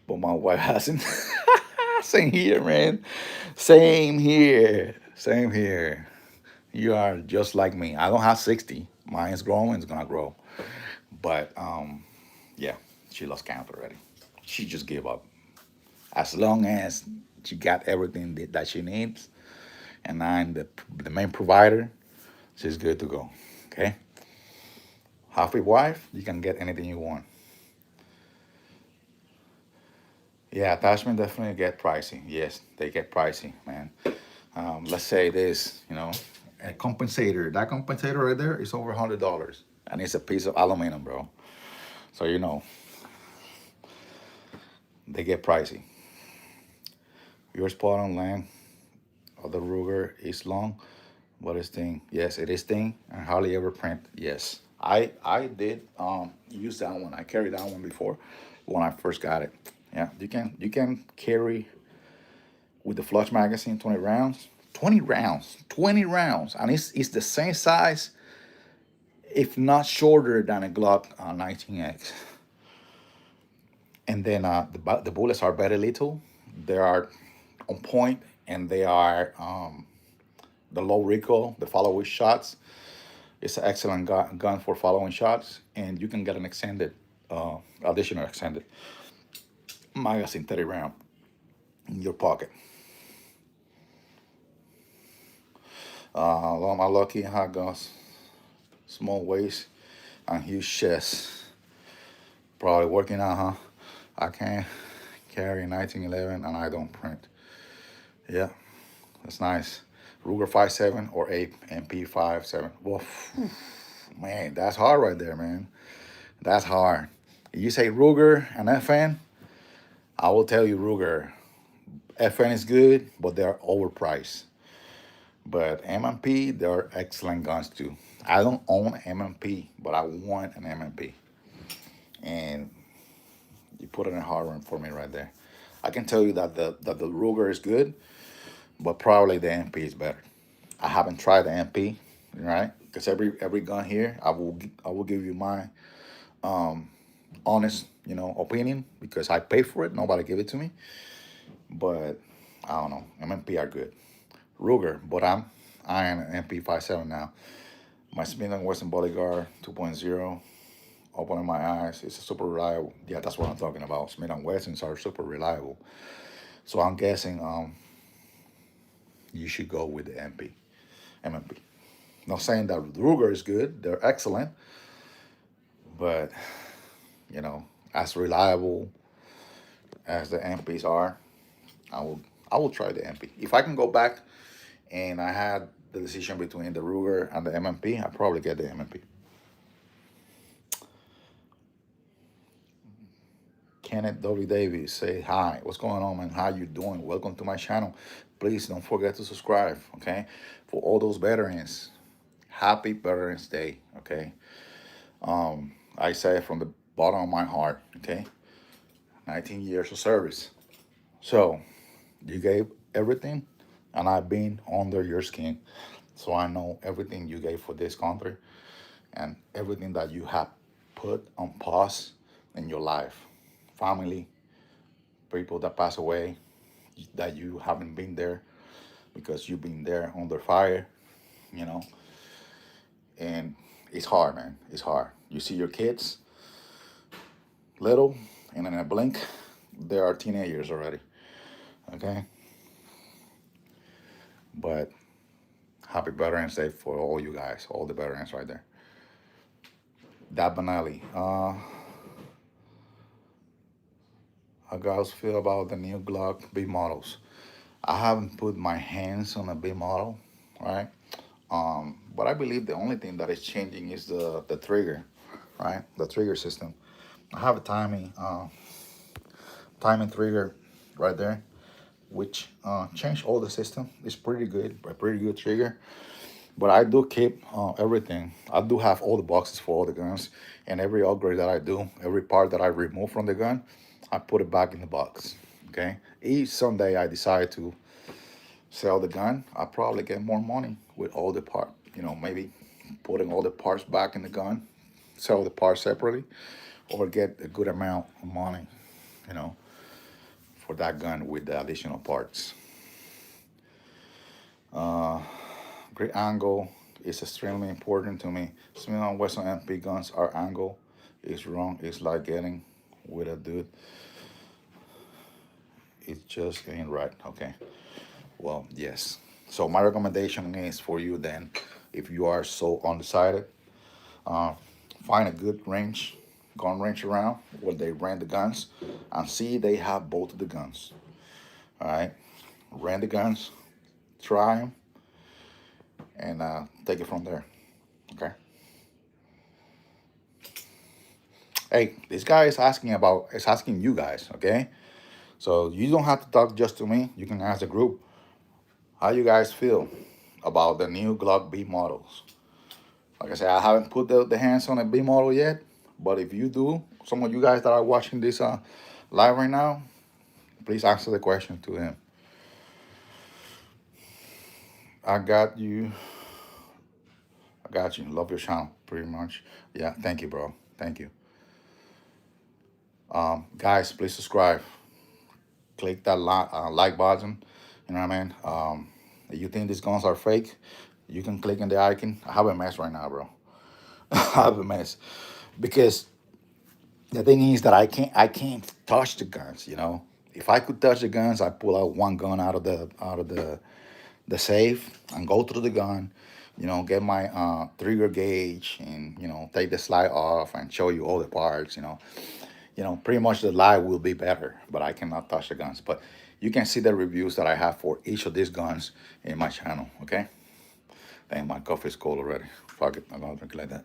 but my wife hasn't. Same here, man. Same here. Same here. You are just like me. I don't have 60. Mine is growing. It's gonna grow. But yeah, she lost count already. She just gave up. As long as she got everything that she needs, and I'm the main provider, she's good to go. Okay. Happy wife, you can get anything you want. Yeah, attachment definitely get pricey. Yes, they get pricey, man. Let's say this, you know, a compensator. That compensator right there is over $100, and it's a piece of aluminum, bro. So you know they get pricey. You're spot on, land. The Ruger is long, but it's thin. Yes, it is thin and hardly ever print. Yes, I did use that one. I carried that one before when I first got it. Yeah, you can carry with the flush magazine 20 rounds. 20 rounds. 20 rounds. And it's the same size, if not shorter than a Glock 19X. And then the bullets are very little. They are on point, and they are the low recoil, the follow shots. It's an excellent gun for following shots, and you can get an additional extended magazine 30 round in your pocket. Along my lucky hot guns, small waist and huge chest. Probably working out, huh? I can't carry 1911 and I don't print. Yeah, that's nice. Ruger 57 or MP 57. Well, man, that's hard right there, man. That's hard. You say Ruger and FN, I will tell you Ruger. FN is good, but they're overpriced. But M&P, they're excellent guns too. I don't own M&P, but I want an M&P. And you put it in hard one for me right there. I can tell you that the Ruger is good, but probably the MP is better. I haven't tried the MP, right? Because every gun here, I will give you my honest, opinion, because I pay for it. Nobody give it to me. But I don't know. MMP are good. Ruger, but I am an MP57 now. My Smith& Wesson Bodyguard 2.0, opening my eyes. It's a super reliable. Yeah, that's what I'm talking about. Smith& Wessons are super reliable. So I'm guessing you should go with the MMP. Not saying that Ruger is good. They're excellent. But, as reliable as the MPs are, I will try the MP. If I can go back and I had the decision between the Ruger and the MMP, I'd probably get the MMP. Kenneth W. Davis say hi. What's going on, man? How you doing? Welcome to my channel. Please don't forget to subscribe, okay? For all those veterans, happy Veterans Day, okay? I say it from the bottom of my heart, okay? 19 years of service. So, you gave everything, and I've been under your skin. So I know everything you gave for this country and everything that you have put on pause in your life. Family, people that pass away, that you haven't been there because you've been there under fire, you know. And it's hard, man. It's hard. You see your kids little, and in a blink, They are teenagers already. Okay, but happy Veterans Day for all you guys, all the veterans right there. That Benelli. How guys feel about the new Glock B models? I haven't put my hands on a B model, right? But I believe the only thing that is changing is the trigger, right? The trigger system. I have a timing trigger right there, which changed all the system. It's pretty good, a pretty good trigger. But I do keep everything. I do have all the boxes for all the guns, and every upgrade that I do, every part that I remove from the gun, I put it back in the box. Okay. Each Sunday I decide to sell the gun. I probably get more money with all the part. Maybe putting all the parts back in the gun, sell the parts separately, or get a good amount of money. You know, for that gun with the additional parts. Great angle is extremely important to me. Smith and Wesson MP guns are angle is wrong. It's like getting with a dude. It just ain't right. Okay. Well, yes. So my recommendation is for you then, if you are so undecided, uh, find a good gun range around where they rent the guns, and see they have both of the guns. All right. Rent the guns, try them, and take it from there. Okay. Hey, this guy is asking you guys. Okay. So you don't have to talk just to me. You can ask the group how you guys feel about the new Glock B models. Like I said, I haven't put the hands on a B model yet, but if you do, some of you guys that are watching this live right now, please answer the question to him. I got you. I got you. Love your channel, pretty much. Yeah, thank you, bro. Thank you. Guys, please subscribe. Click that like button. You know what I mean? If you think these guns are fake, you can click on the icon. I have a mess right now, bro. I have a mess because the thing is that I can't touch the guns. If I could touch the guns, I pull out one gun out of the safe and go through the gun. Get my trigger gauge and take the slide off and show you all the parts. Pretty much the live will be better, but I cannot touch the guns. But you can see the reviews that I have for each of these guns in my channel. Okay. Dang, my coffee is cold already. Fuck it, I'm gonna drink it like that.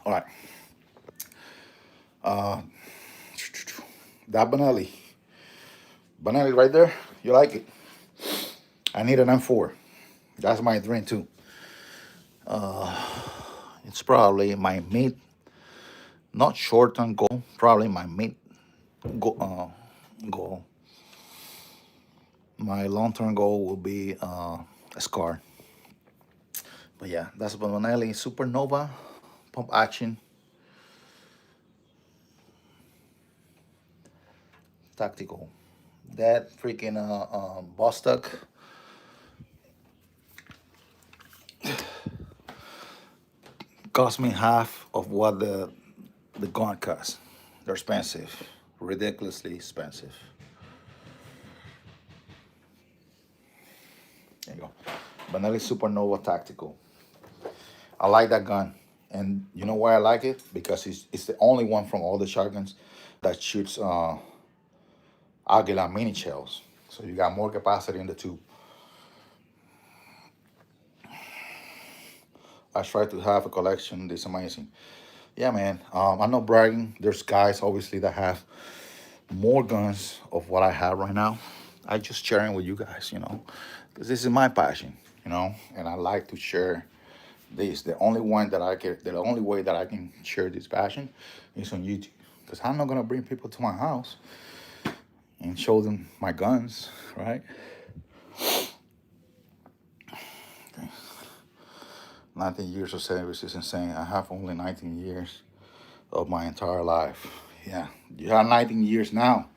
All right. Uh, that Benelli right there. You like it? I need an M4. That's my dream too. It's probably my mid, not short term goal. Probably my mid goal. My long term goal will be a Scar. But yeah, that's Benelli Supernova pump action tactical. That freaking Bostock cost me half of what the gun cost. They're expensive, ridiculously expensive. There you go. Benelli Supernova Tactical. I like that gun. And you know why I like it? Because it's the only one from all the shotguns that shoots Aguila mini shells. So you got more capacity in the tube. I try to have a collection. It's amazing. Yeah, man. I'm not bragging. There's guys obviously that have more guns of what I have right now. I just sharing with you guys, because this is my passion, and I like to share this. The only one that I can, the only way that I can share this passion is on YouTube, because I'm not gonna bring people to my house and show them my guns, right? 19 years of service is insane. I have only 19 years of my entire life. Yeah, you have 19 years now,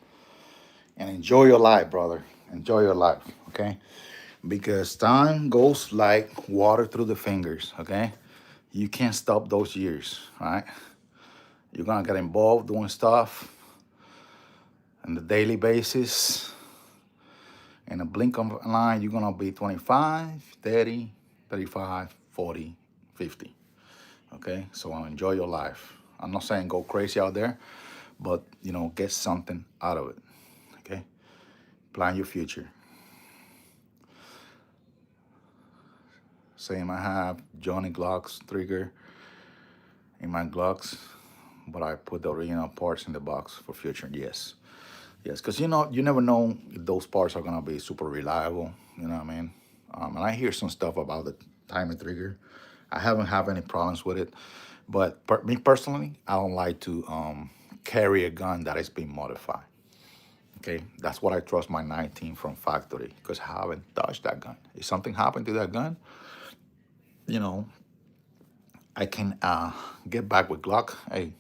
and enjoy your life, brother. Enjoy your life, okay? because time goes like water through the fingers. Okay, you can't stop those years, right? You're gonna get involved doing stuff on the daily basis. In a blink of an eye, you're gonna be 25, 30, 35, 40, 50. Okay, so enjoy your life. I'm not saying go crazy out there, but get something out of it. Okay, plan your future. Same, I have Johnny Glocks trigger in my Glocks, but I put the original parts in the box for future. Yes, yes, because you never know if those parts are gonna be super reliable. You know what I mean? And I hear some stuff about the timer trigger. I haven't had any problems with it, but me personally, I don't like to carry a gun that is being modified. Okay, that's what I trust my 19 from factory because I haven't touched that gun. If something happened to that gun, you know, I can get back with Glock. Hey,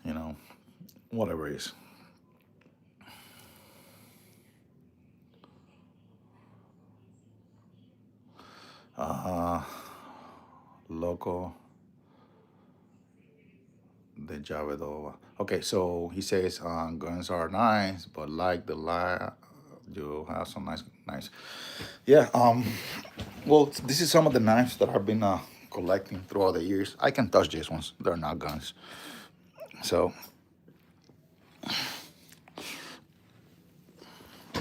you know, whatever it is. Uh, Loco de Javedova. Okay, so he says guns are nice, but like the you have some nice. Yeah. Well, this is some of the knives that I've been collecting throughout the years. I can touch these ones. They're not guns. So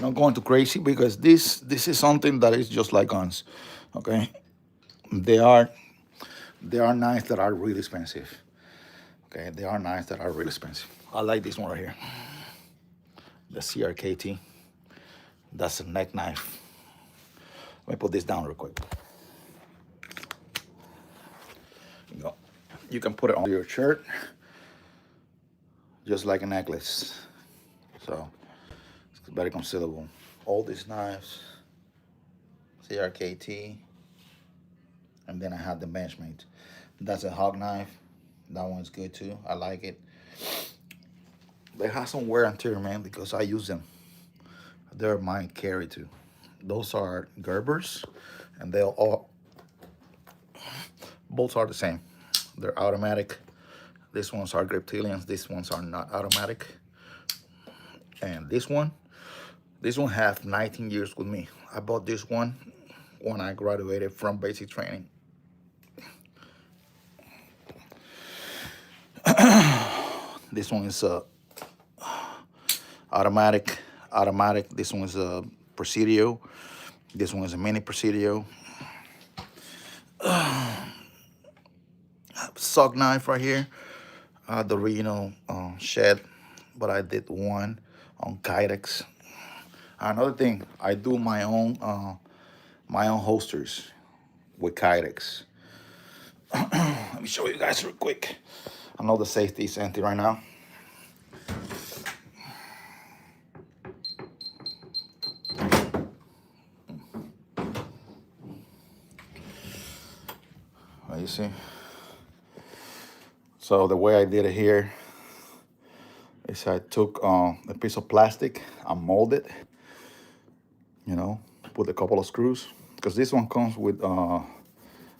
not going too crazy because this is something that is just like guns. Okay, they are knives that are really expensive. Okay, they are knives that are really expensive. I like this one right here, the CRKT. That's a neck knife. Let me put this down real quick. You go. You can put it on your shirt, just like a necklace. So it's very concealable. All these knives, CRKT, and then I have the Benchmade. That's a hog knife. That one's good too. I like it. They have some wear and tear, man, because I use them. They're my carry too. Those are Gerbers, and they'll all bolts are the same. They're automatic. These ones are Griptilians. These ones are not automatic. And this one have 19 years with me. I bought this one when I graduated from basic training. This one is a automatic. This one is a Presidio. This one is a mini Presidio. Sock knife right here. The original shed, but I did one on Kydex. Another thing, I do my own holsters with Kydex. Let me show you guys real quick. I know the safety is empty right now. You see? So the way I did it here is I took a piece of plastic, I molded, put a couple of screws, because this one comes with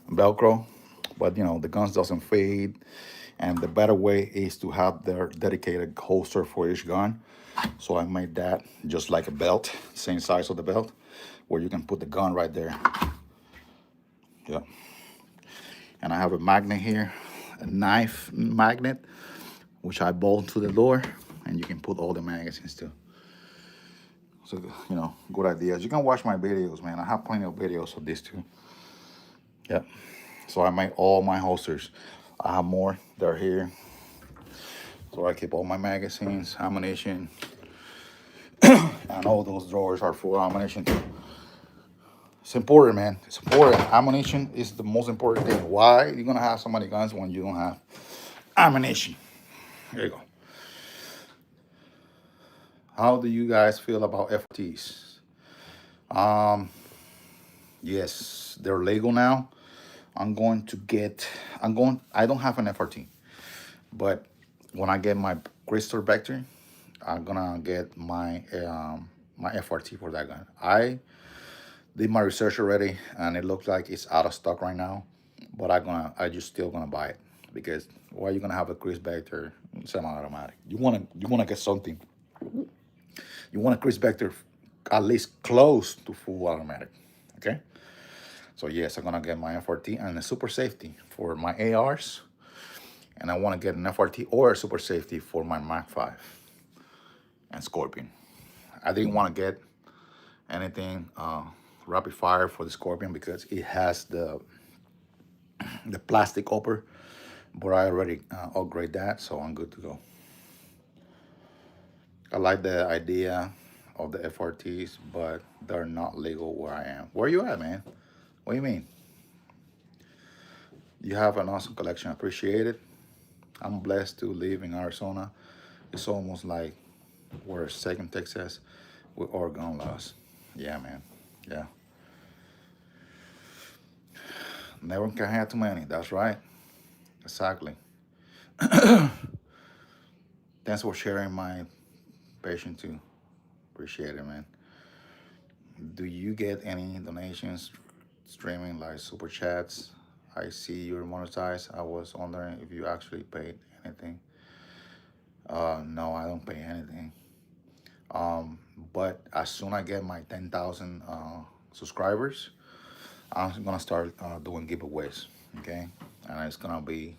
Velcro, but the guns doesn't fade, and the better way is to have their dedicated holster for each gun. So I made that just like a belt, same size of the belt, where you can put the gun right there. Yeah. And I have a magnet here, a knife magnet, which I bolt to the door, and you can put all the magazines too. So, good ideas. You can watch my videos, man. I have plenty of videos of this too. Yeah. So I made all my holsters. I have more. They're here. So I keep all my magazines, ammunition, and all those drawers are full of ammunition too. It's important, man. It's important. Ammunition is the most important thing. Why you're gonna have so many guns when you don't have ammunition? There you go. How do you guys feel about FTs? Yes, they're legal now. I don't have an FRT, but when I get my Crystal Vector, I'm gonna get my my FRT for that gun. Did my research already, and it looks like it's out of stock right now. But I just still gonna buy it because why are you gonna have a Chris Vector semi-automatic? You wanna get something. You want a Chris Vector at least close to full automatic. Okay. So yes, I'm gonna get my FRT and a super safety for my ARs, and I want to get an FRT or a super safety for my Mac 5 and Scorpion. I didn't want to get anything rapid fire for the Scorpion because it has the plastic upper, but I already upgrade that, so I'm good to go. I like the idea of the FRTs, but they're not legal where I am. Where you at, man? What do you mean? You have an awesome collection. Appreciate it. I'm blessed to live in Arizona. It's almost like we're second Texas with Oregon laws. Yeah, man. Yeah. Never can have too many. That's right. Exactly. Thanks for sharing my passion too. Appreciate it, man. Do you get any donations streaming like super chats? I see you're monetized. I was wondering if you actually paid anything. No, I don't pay anything. Um, but as soon I get my 10,000 subscribers, I'm gonna start doing giveaways. Okay, and it's gonna be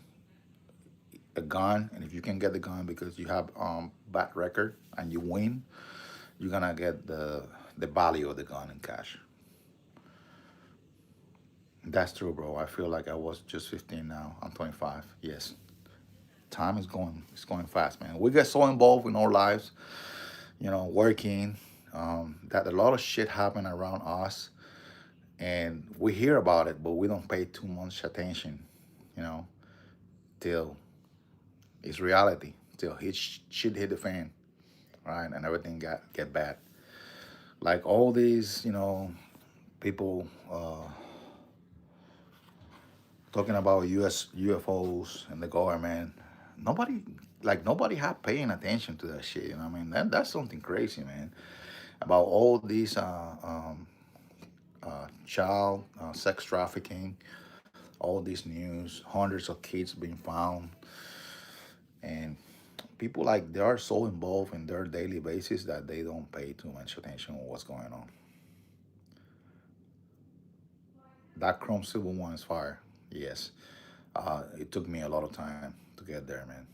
a gun, and if you can get the gun because you have bad record and you win, you're gonna get the value of the gun in cash. That's true, bro. I feel like I was just 15 now. I'm 25. Yes, time is going. It's going fast, man. We get so involved in our lives, working. That a lot of shit happen around us, and we hear about it, but we don't pay too much attention. You know, till it's reality. Till shit hit the fan, right, and everything get bad. Like all these, people talking about U.S. UFOs and the government. Nobody, nobody have paying attention to that shit. You know what I mean? That's something crazy, man. About all these child sex trafficking, all this news, hundreds of kids being found, and people like they are so involved in their daily basis that they don't pay too much attention on what's going on. That Chrome Silver one is fire. Yes. It took me a lot of time to get there, man.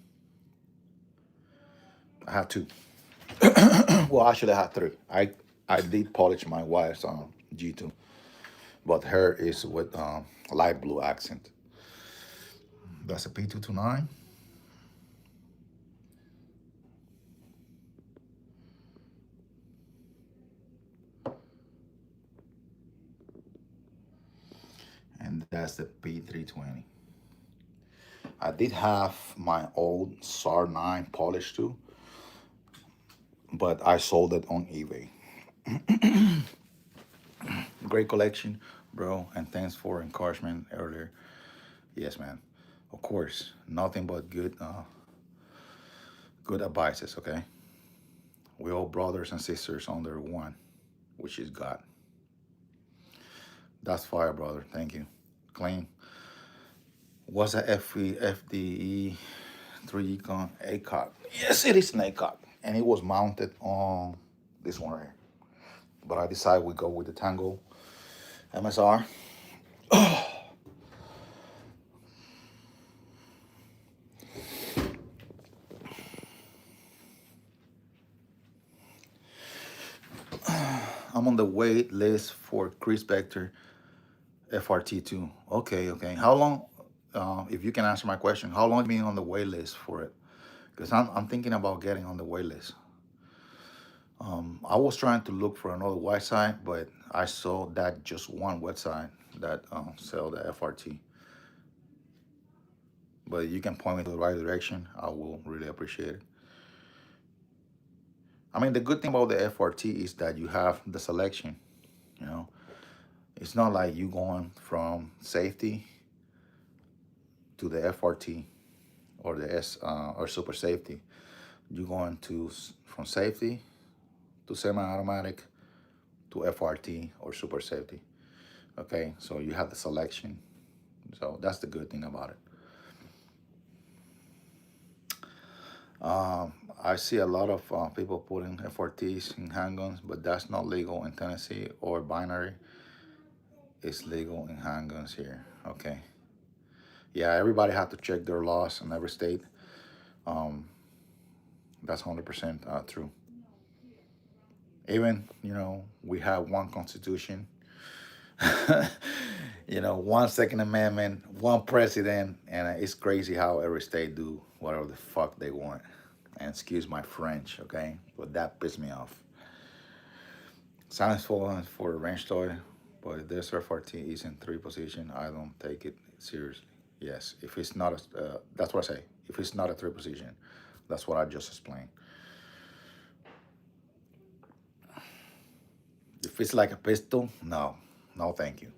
I had two. Well, actually, I had three. I did polish my wife's G2, but her is with light blue accent. That's a P229. And that's the P320. I did have my old SAR 9 polished too, but I sold it on eBay. Great collection, bro, and thanks for encouragement earlier. Yes, man. Of course, nothing but good advices, okay? We all brothers and sisters under one, which is God. That's fire, brother. Thank you. Clean. What's a FDE 3 gun ACOG? Yes, it is an ACOG. And it was mounted on this one right here. But I decided we go with the Tango MSR. I'm on the wait list for Chris Vector FRT2. Okay, okay. How long, if you can answer my question, how long have you been on the wait list for it? Because I'm thinking about getting on the wait list. I was trying to look for another website, but I saw that just one website that sell the FRT. But you can point me to the right direction. I will really appreciate it. I mean, the good thing about the FRT is that you have the selection. You know, it's not like you going from safety to the FRT or the S or super safety. You're going to from safety to semi-automatic to FRT or Super Safety. Okay, so you have the selection. So that's the good thing about it. I see a lot of people putting FRTs in handguns, but that's not legal in Tennessee or binary. It's legal in handguns here. Okay. Yeah, everybody have to check their laws in every state. Um, that's 100% true. Even, we have one constitution, one Second Amendment, one president, and it's crazy how every state do whatever the fuck they want. And excuse my French, okay? But that pissed me off. Sounds for a range toy, but if this FRT is in three position, I don't take it seriously. Yes, if it's not that's what I say. If it's not a three position, that's what I just explained. If it's like a pistol, no, no, thank you.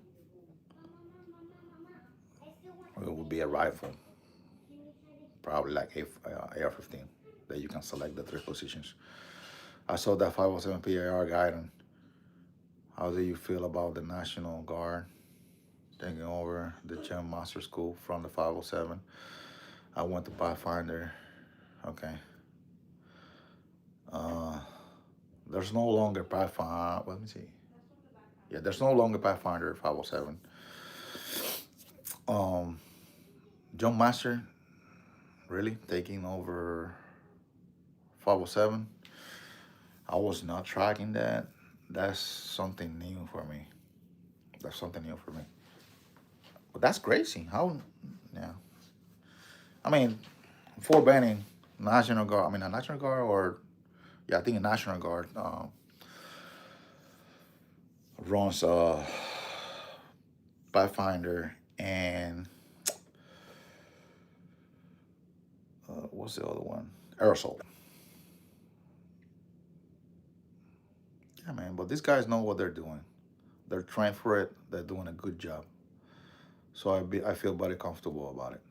It would be a rifle, probably like AR-15, that you can select the three positions. I saw that 507 PAR guide. And how do you feel about the National Guard taking over the Gem Master School from the 507? I went to Pathfinder. Okay. Uh, there's no longer Pathfinder. Let me see. Yeah, there's no longer Pathfinder 507. Jump Master really taking over 507. I was not tracking that. That's something new for me. That's something new for me. But that's crazy. How? Yeah. I mean, for banning National Guard. I mean, a National Guard or yeah, I think a National Guard runs Pathfinder and what's the other one? Aerosol. Yeah, man. But these guys know what they're doing. They're trained for it. They're doing a good job. So I feel very comfortable about it.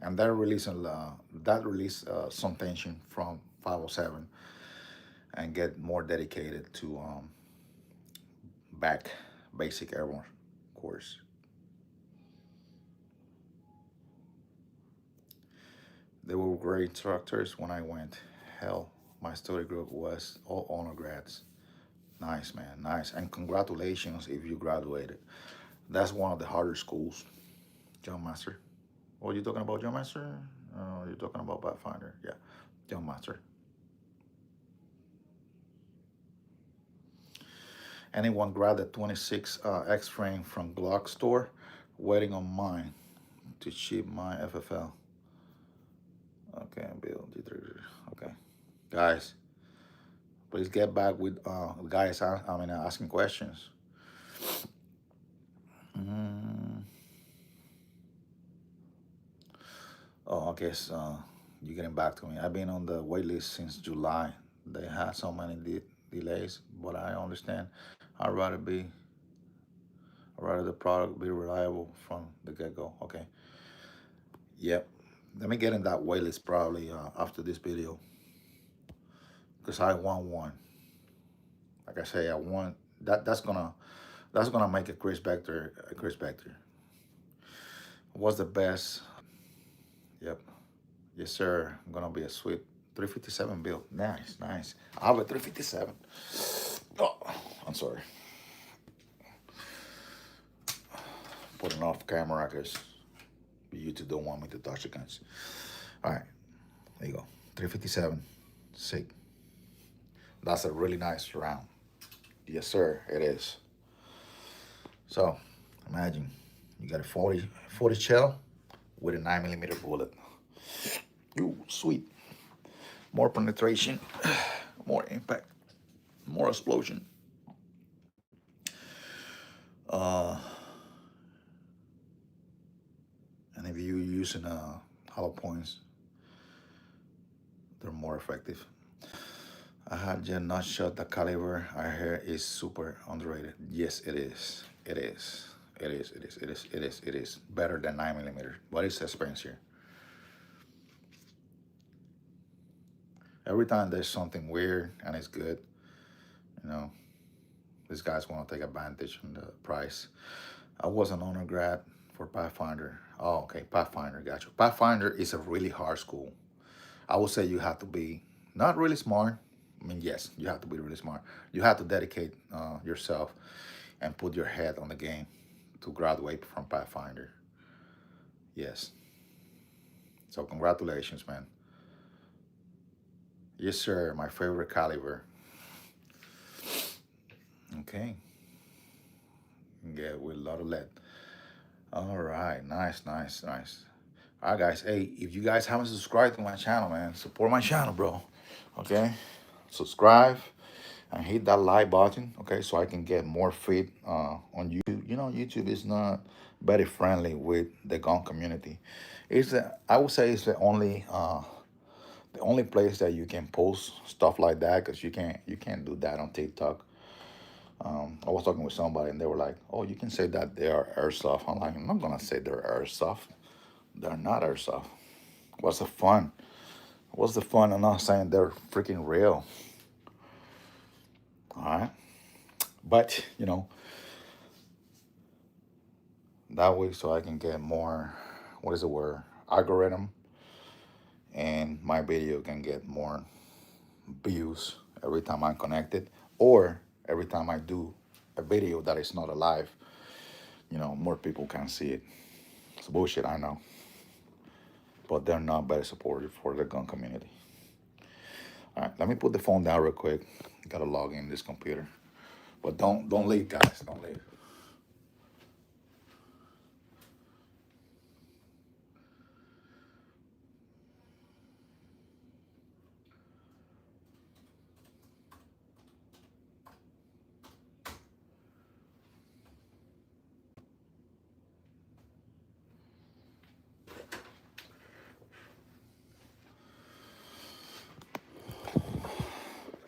And they're releasing that release some tension from 507 and get more dedicated to back basic airborne course. They were great instructors when I went. Hell, my study group was all honor grads. Nice, man, nice. And congratulations if you graduated. That's one of the harder schools. John Master. What are you talking about, John Master? You're talking about Pathfinder. Yeah, John Master. Anyone grab the 26 X frame from Glock store? Waiting on mine to ship my FFL. Okay, Bill. Okay, guys, please get back with guys. Asking questions. Mm. Oh, I guess you're getting back to me. I've been on the wait list since July. They had so many delays, but I understand. I'd rather be, I'd rather the product be reliable from the get go. Okay. Yep. Let me get in that wait list probably after this video because I want one. Like I say, I want that. That's gonna make a Chris Vector. A Chris Vector. What's the best? Yep. Yes, sir. I'm gonna be a sweet 357 build. Nice, nice. I have a 357. Oh, I'm sorry. Putting off camera because YouTube don't want me to touch the guns. All right, there you go. 357. Sick. That's a really nice round. Yes, sir. It is. So imagine you got a 40 shell with a 9mm bullet. Ooh, sweet. More penetration, more impact, more explosion. And if you're using hollow points, they're more effective. I had just not shot the caliber. I hear is super underrated. Yes, it is. It is. It is. It is. It is. It is. It is better than 9mm. What is the experience here? Every time there's something weird and it's good, you know, these guys want to take advantage on the price. I was an honor grad for Pathfinder. Oh, okay, Pathfinder, got you. Pathfinder is a really hard school. I would say you have to be not really smart. I mean, yes, you have to be really smart. You have to dedicate yourself and put your head on the game to graduate from Pathfinder. Yes. So congratulations, man. Yes, sir. My favorite caliber. Okay. Yeah, with a lot of lead. All right. Nice, nice, nice. All right, guys. Hey, if you guys haven't subscribed to my channel, man, support my channel, bro. Okay. Subscribe and hit that like button, okay, so I can get more feed on YouTube. You know, YouTube is not very friendly with the gun community. I would say it's the only place that you can post stuff like that, because you can't do that on TikTok. I was talking with somebody and they were like, "Oh, you can say that they are airsoft." I'm like, "I'm not gonna say they're airsoft. They're not airsoft. What's the fun? What's the fun in not saying they're freaking real?" All right, but that way so I can get more, what is the word, algorithm, and my video can get more views every time I'm connected, or every time I do a video that is not alive, more people can see it. It's bullshit, I know, but they're not very supportive for the gun community. All right, let me put the phone down real quick. Gotta log in this computer, but don't leave, guys. Don't leave.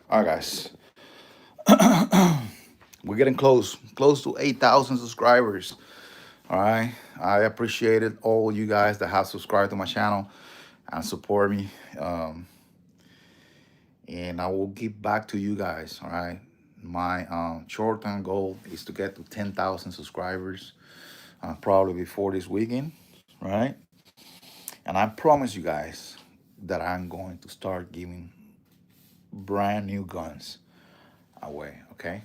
All right, guys. We're getting close to 8,000 subscribers. All right. I appreciate it, all you guys that have subscribed to my channel and support me. And I will give back to you guys. All right. My short-term goal is to get to 10,000 subscribers, probably before this weekend. Right. And I promise you guys that I'm going to start giving brand new guns away. Okay.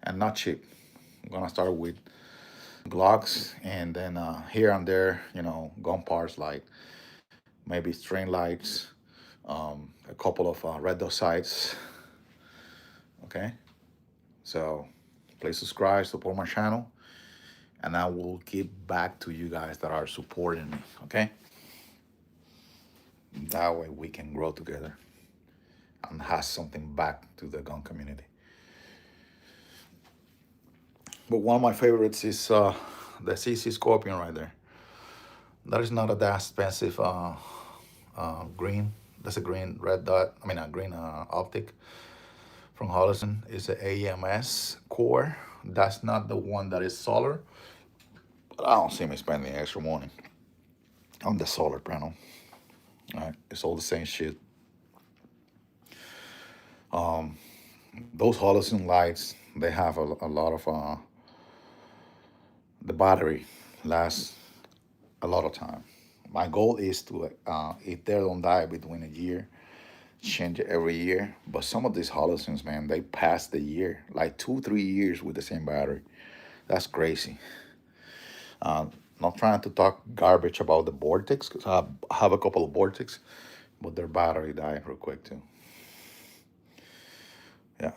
And not cheap. I'm going to start with Glocks, and then here and there, gun parts like maybe string lights, a couple of red dot sights. Okay, so please subscribe, support my channel, and I will give back to you guys that are supporting me. Okay, that way we can grow together and have something back to the gun community. But one of my favorites is the CC Scorpion right there. That is not a that expensive green. That's a green red dot. I mean, a green optic from Holosun. It's a AMS core. That's not the one that is solar. But I don't see me spending extra money on the solar panel. All right, it's all the same shit. Those Holosun lights, they have a lot of the battery lasts a lot of time. My goal is to, if they don't die between a year, change it every year. But some of these Holosuns, man, they pass the year, like 2, 3 years with the same battery. That's crazy. Not trying to talk garbage about the Vortex, because I have a couple of Vortex, but their battery died real quick too. Yeah.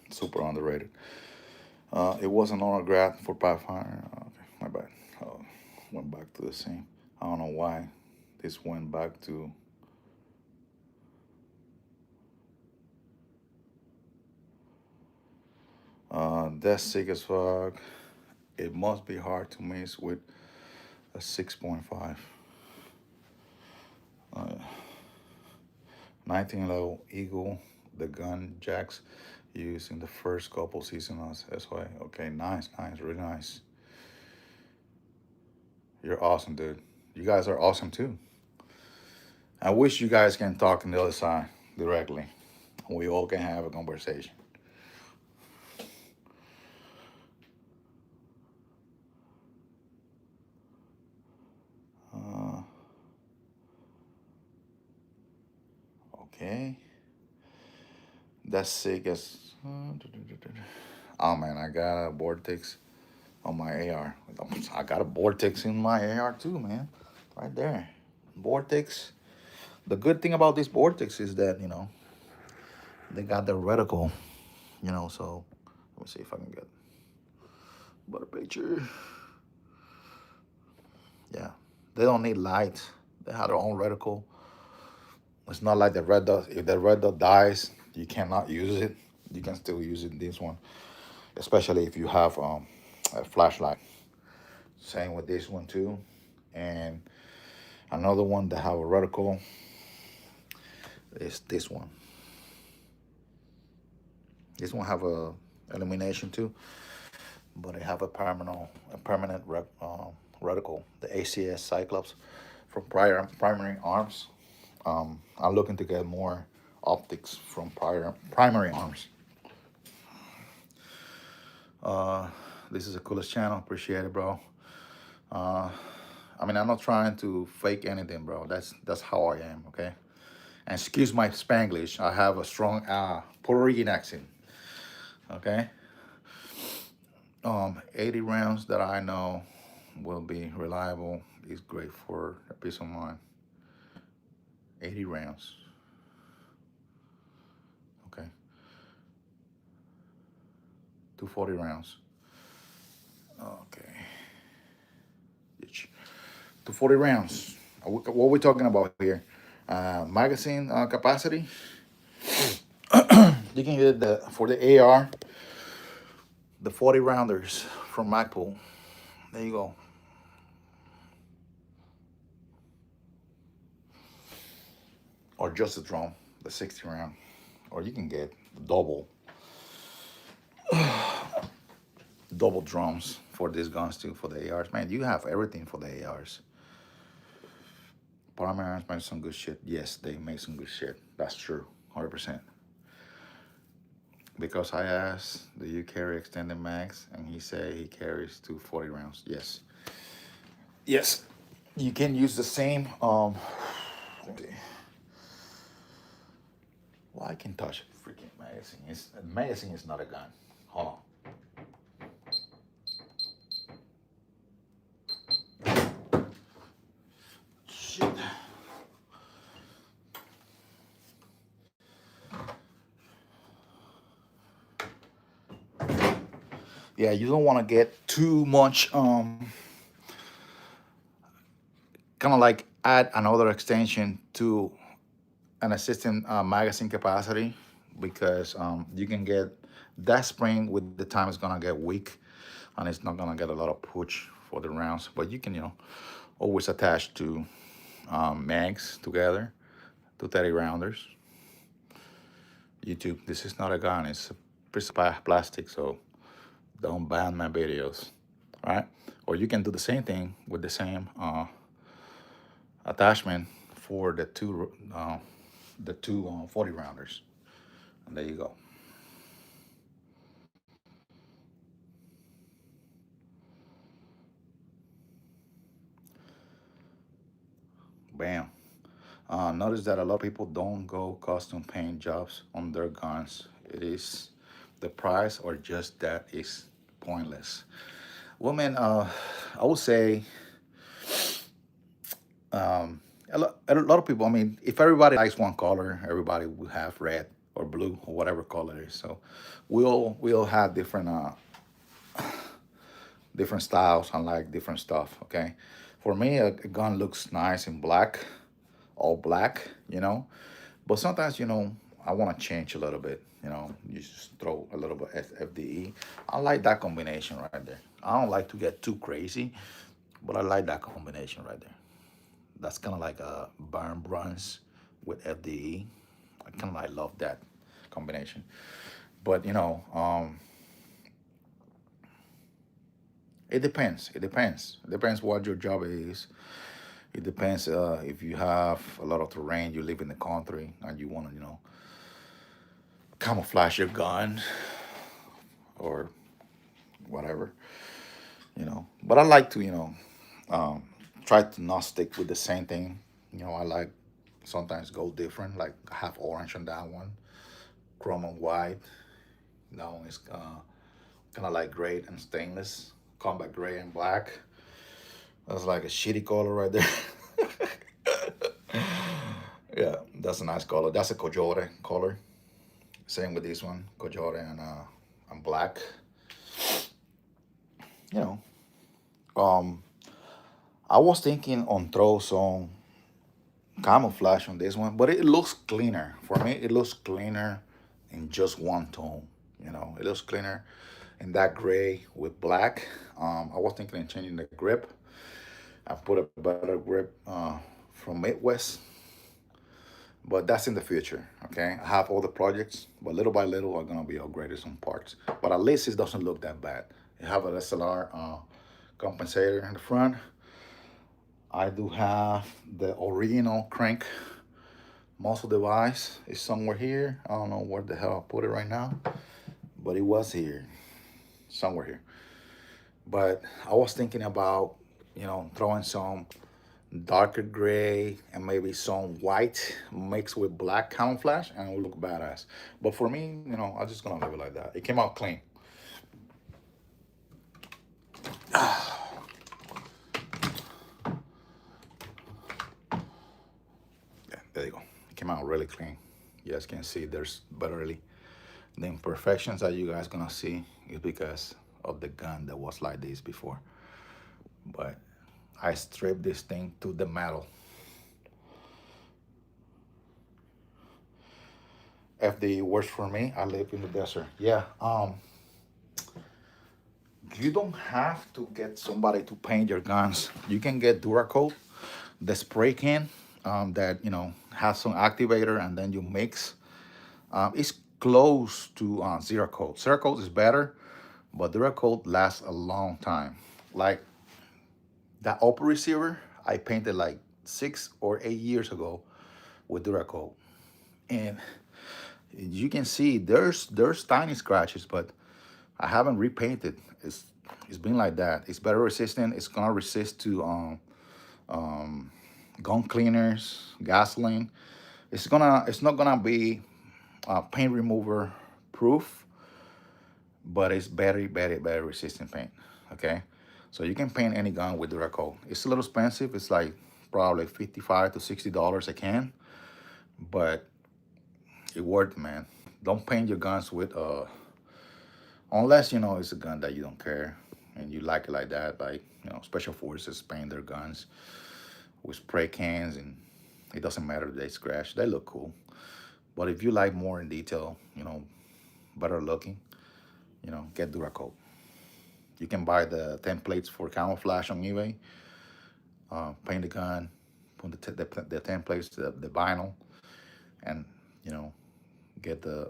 Super underrated. It was an honor grad for Pathfinder. Okay, my bad. Went back to the same. I don't know why this went back to. That's sick as fuck. It must be hard to miss with a 6.5. 19 level Eagle the gun jacks used in the first couple seasons on SY. Okay, nice, nice, really nice. You're awesome, dude. You guys are awesome too. I wish you guys can talk on the other side directly. We all can have a conversation. Uh, okay. That's sick as. Oh man, I got a vortex on my AR. I got a vortex in my AR too, man. Right there. Vortex. The good thing about this vortex is that, they got the reticle, so let me see if I can get a better picture. Yeah. They don't need light. They have their own reticle. It's not like the red dot. If the red dot dies, you cannot use it. You can still use it in this one, especially if you have a flashlight. Same with this one too. And another one that have a reticle is this one. This one have a illumination too, but it have a permanent reticle, the ACS Cyclops from primary arms. I'm looking to get more optics from primary arms. This is the coolest channel. Appreciate it, bro. I mean, I'm not trying to fake anything, bro. That's how I am, okay? And excuse my Spanglish. I have a strong Puerto Rican accent, okay? 80 rounds that I know will be reliable is great for a peace of mind. 80 rounds. Okay. 240 rounds. Okay. 240 rounds. What are we talking about here? Magazine capacity. You can get for the AR, the 40 rounders from Magpul. There you go. Or just the drum, the 60 round. Or you can get double drums for these guns too, for the ARs. Man, you have everything for the ARs. Primary arms make some good shit. Yes, they make some good shit. That's true, 100%. Because I asked, do you carry extended mags? And he said he carries 240 rounds. Yes. Yes. You can use the same. Well, I can touch a freaking magazine. Magazine is not a gun. Hold on. Shit. Yeah, you don't want to get too much kind of like add another extension to an existing magazine capacity, because you can get that spring with the time is gonna get weak, and it's not gonna get a lot of push for the rounds. But you can always attach two mags together, 230 rounders. YouTube, this is not a gun, it's a piece of plastic, so don't ban my videos, right? Or you can do the same thing with the same attachment for the two 40 rounders, and there you go. Bam. Notice that a lot of people don't go custom paint jobs on their guns. It is the price, or just that is pointless. Well, man, I would say a lot of people. I mean, if everybody likes one color, everybody will have red or blue or whatever color it is. So we all have different styles and like different stuff. Okay, for me, a gun looks nice in black, all black. But sometimes I want to change a little bit. You just throw a little bit FDE. I like that combination right there. I don't like to get too crazy, but I like that combination right there. That's kind of like a burn bronze with FDE. I kind of like love that combination. But it depends. It depends. It depends what your job is. It depends if you have a lot of terrain, you live in the country, and you want to, camouflage your gun or whatever. But I like to, um, try to not stick with the same thing. I like sometimes go different, like have orange on that one, chrome and white. That one is kind of like gray and stainless, combat gray and black. That's like a shitty color right there. Yeah, that's a nice color. That's a Coyote color. Same with this one, Coyote and black. You know, um, I was thinking on throw some camouflage on this one, but it looks cleaner. For me, it looks cleaner in just one tone. It looks cleaner in that gray with black. I was thinking of changing the grip. I put a better grip from Midwest, but that's in the future. Okay, I have all the projects, but little by little, I'm gonna be upgraded some parts. But at least it doesn't look that bad. You have a SLR compensator in the front. I do have the original crank muzzle device. It's somewhere here. I don't know where the hell I put it right now, but it was here, somewhere here. But I was thinking about, throwing some darker gray and maybe some white mixed with black camouflage, and it will look badass. But for me, I'm just gonna leave it like that. It came out clean. Yeah, there you go. It came out really clean. You guys can see there's barely the imperfections that you guys gonna see is because of the gun that was like this before. But I stripped this thing to the metal. FD works for me. I live in the desert. Yeah. You don't have to get somebody to paint your guns. You can get Duracoat, the spray can that has some activator, and then you mix. It's close to zero coat. Zero coat is better, but Duracoat lasts a long time. Like that Opera receiver, I painted like 6 or 8 years ago with Duracoat, and you can see there's tiny scratches, but I haven't repainted. It's been like that. It's better resistant. It's gonna resist to gun cleaners, gasoline. It's not gonna be paint remover proof, but it's very resistant paint. Okay, so you can paint any gun with Duracoat. It's a little expensive. It's like probably $55 to $60 a can, but it worked, man. Don't paint your guns with unless it's a gun that you don't care and you like it like that. Like special forces paint their guns with spray cans, and it doesn't matter if they scratch. They look cool. But if you like more in detail, better looking, get Duracoat. You can buy the templates for camouflage on eBay. Paint the gun, put the templates, the vinyl, and you know get the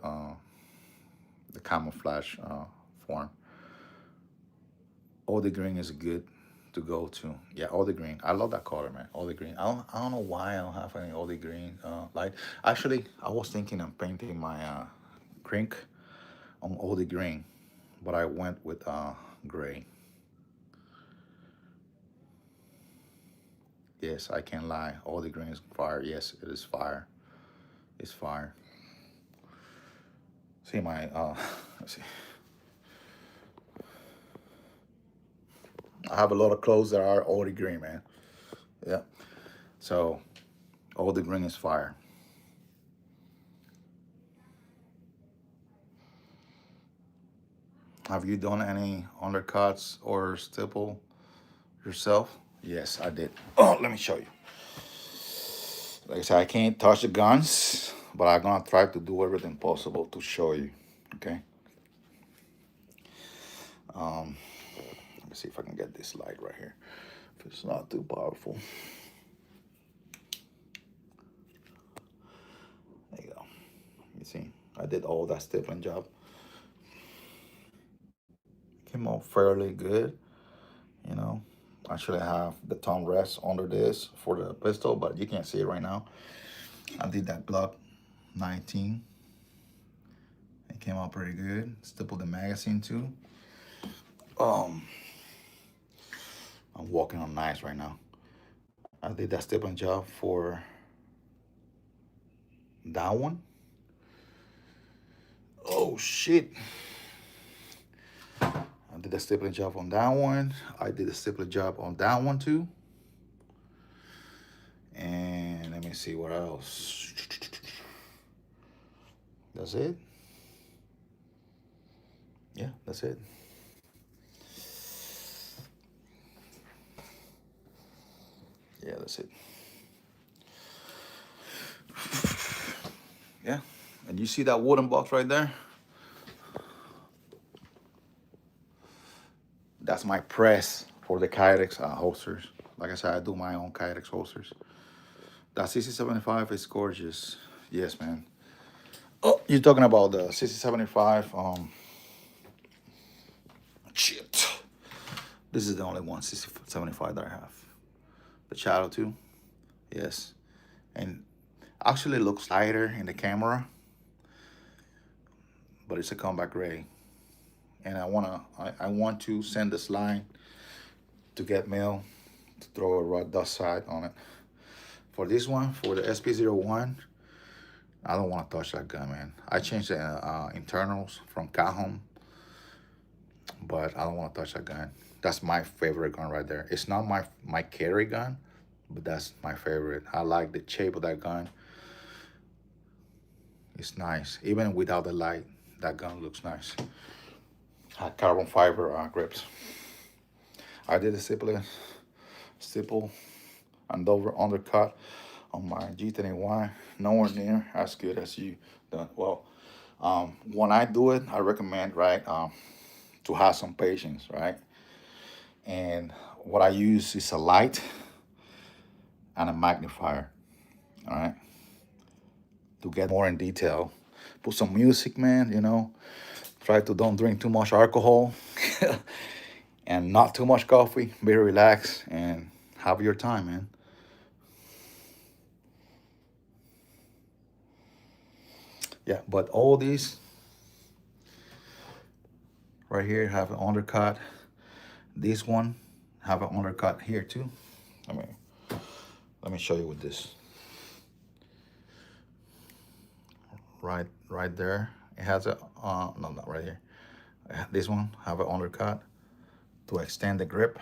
camouflage form. All the green is good to go to. Yeah, all the green. I love that color, man. All the green. I don't know why I don't have any all the green light. Actually, I was thinking of painting my crink on all the green, but I went with gray. Yes, I can't lie. All the green is fire. Yes, it is fire. It's fire. See my let's see. I have a lot of clothes that are all the green, man. Yeah. So all the green is fire. Have you done any undercuts or stipple yourself? Yes, I did. Oh, let me show you. Like I said, I can't touch the guns, but I'm gonna try to do everything possible to show you. Okay. Let me see if I can get this light right here. If it's not too powerful. There you go. You see, I did all that stippling job. Came out fairly good, you know. Actually, I have the thumb rest under this for the pistol, but you can't see it right now. I did that Glock 19. It came out pretty good. Stippled the magazine too. Um, I'm walking on knives right now. I did that stippling job for that one. Oh shit. I did a stippling job on that one. I did a stippling job on that one too. And let me see what else. That's it. Yeah, that's it. Yeah, that's it. Yeah. And you see that wooden box right there? That's my press for the Kydex holsters. Like I said, I do my own Kydex holsters. That CC75 is gorgeous. Yes, man. Oh, you're talking about the CC75. Shit. This is the only one CC75 that I have. The Shadow 2. Yes. And actually looks lighter in the camera, but it's a combat gray. And I want to send this line to get mail to throw a raw dust side on it. For this one, for the SP01, I don't want to touch that gun, man. I changed the internals from Cajon, but I don't want to touch that gun. That's my favorite gun right there. It's not my carry gun, but that's my favorite. I like the shape of that gun. It's nice. Even without the light, that gun looks nice. Had carbon fiber grips. I did a stipple and undercut on my G21. Nowhere near as good as you done. Well, when I do it, I recommend, right, to have some patience, right? And what I use is a light and a magnifier, all right, to get more in detail. Put some music, man, you know. Try to don't drink too much alcohol and not too much coffee. Be relaxed and have your time, man. Yeah, but all these right here have an undercut. This one have an undercut here too. Let me show you with this. Right there. It has a no, not right here. This one have an undercut to extend the grip.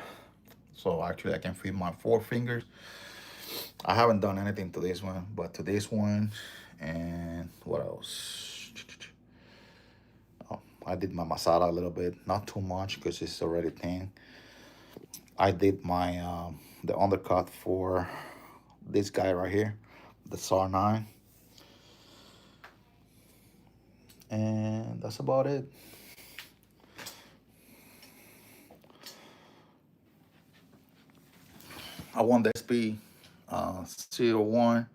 So actually I can feel my 4 fingers. I haven't done anything to this one, but to this one, and what else? Oh, I did my masala a little bit, not too much because it's already thin. I did my the undercut for this guy right here, the SAR-9. And that's about it. I want the SP01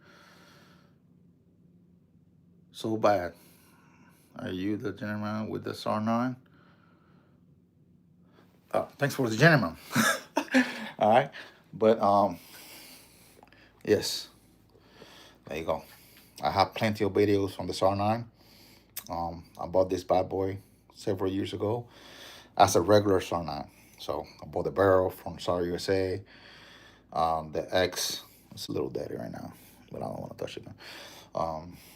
so bad. Are you the gentleman with the SAR-9? Oh, thanks for the gentleman. All right, but yes, there you go. I have plenty of videos from the SAR-9. I bought this bad boy several years ago as a regular SAR-9. So I bought the barrel from SAR USA. The X, it's a little dirty right now, but I don't want to touch it.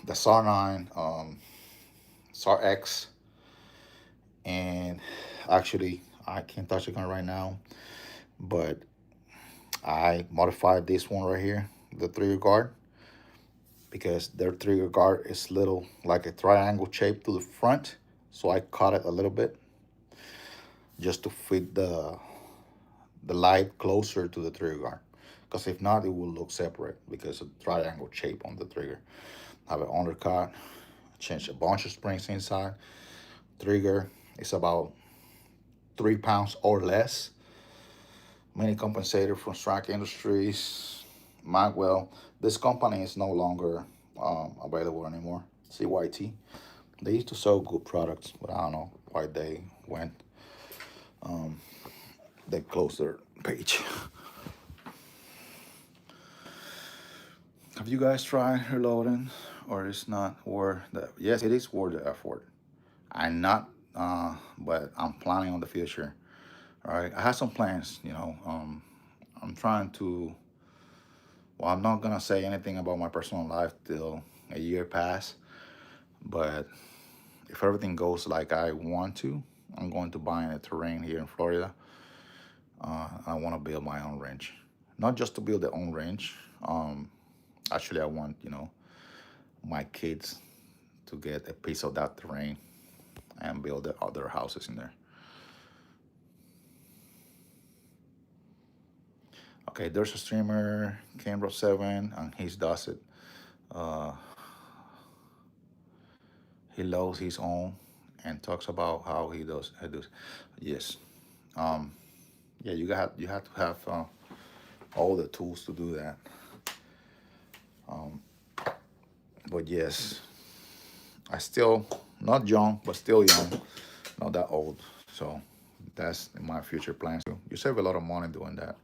The SAR-9, SAR X, and actually I can't touch the gun right now, but I modified this one right here, the trigger guard, because their trigger guard is little like a triangle shape to the front, so I cut it a little bit just to fit the light closer to the trigger guard, because if not it will look separate because of the triangle shape on the trigger. I have an undercut, change a bunch of springs inside. Trigger is about 3 pounds or less. Mini compensator from Strike Industries, Magwell. This company is no longer available anymore. CYT. They used to sell good products, but I don't know why they went. They closed their page. Have you guys tried reloading, or it's not worth the? Yes, it is worth the effort. I'm not, but I'm planning on the future. All right, I have some plans. I'm trying to. Well, I'm not gonna say anything about my personal life till a year pass. But if everything goes like I want to, I'm going to buy a terrain here in Florida. I want to build my own ranch, not just to build their own ranch. Actually, I want my kids to get a piece of that terrain and build the other houses in there. Okay, there's a streamer, Cambro7, and he does it. Uh, he loves his own and talks about how he does. He does. Yes. Um, yeah, you have to have all the tools to do that. Um, but yes, I still not young, but still young, not that old. So that's in my future plans. You save a lot of money doing that.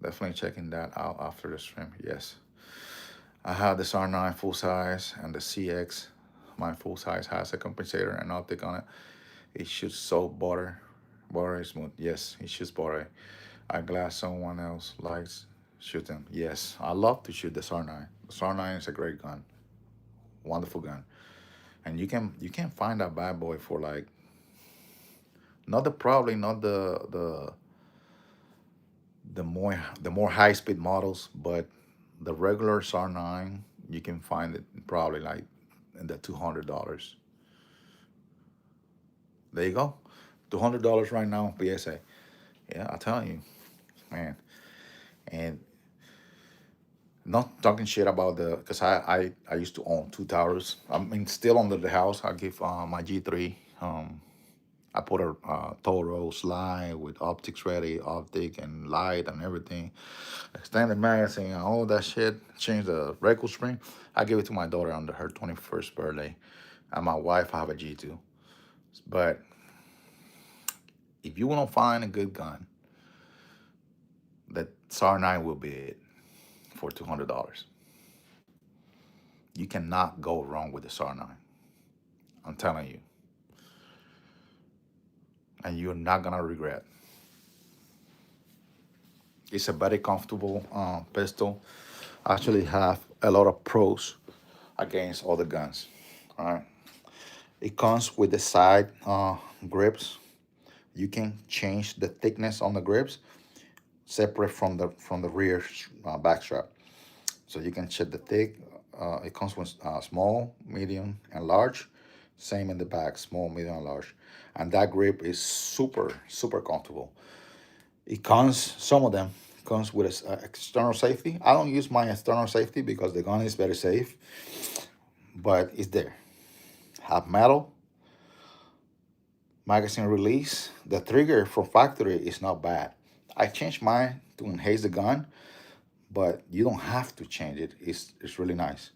Definitely checking that out after the stream. Yes, I have this R9 full size and the CX. My full size has a compensator and optic on it. It shoots so buttery smooth. Yes, it shoots buttery. I'm glad someone else likes shooting. Yes, I love to shoot the SAR 9. The SAR 9 is a great gun, wonderful gun, and you can find that bad boy for like not the probably not the more high speed models, but the regular SAR 9 you can find it probably like in the $200. There you go, $200 right now on PSA. Yeah, I'm telling you, man. And not talking shit about the because I used to own two towers. I mean, still under the house. I give my G3. I put a Toro slide with optics ready, optic and light and everything, extended magazine and all that shit. Change the record spring. I gave it to my daughter on her 21st birthday, and my wife I have a G2. But if you want to find a good gun, that SAR 9 will be it for $200. You cannot go wrong with the SAR 9. I'm telling you, and you're not gonna regret. It's a very comfortable pistol. Actually, have a lot of pros against other guns. All right, it comes with the side grips. You can change the thickness on the grips separate from the rear back strap. So you can check the thick. It comes with small, medium, and large. Same in the back, small, medium, and large. And that grip is super, super comfortable. It comes, some of them comes with external safety. I don't use my external safety because the gun is very safe, but it's there. Have metal, magazine release. The trigger from factory is not bad. I changed mine to enhance the gun, but you don't have to change it. It's really nice.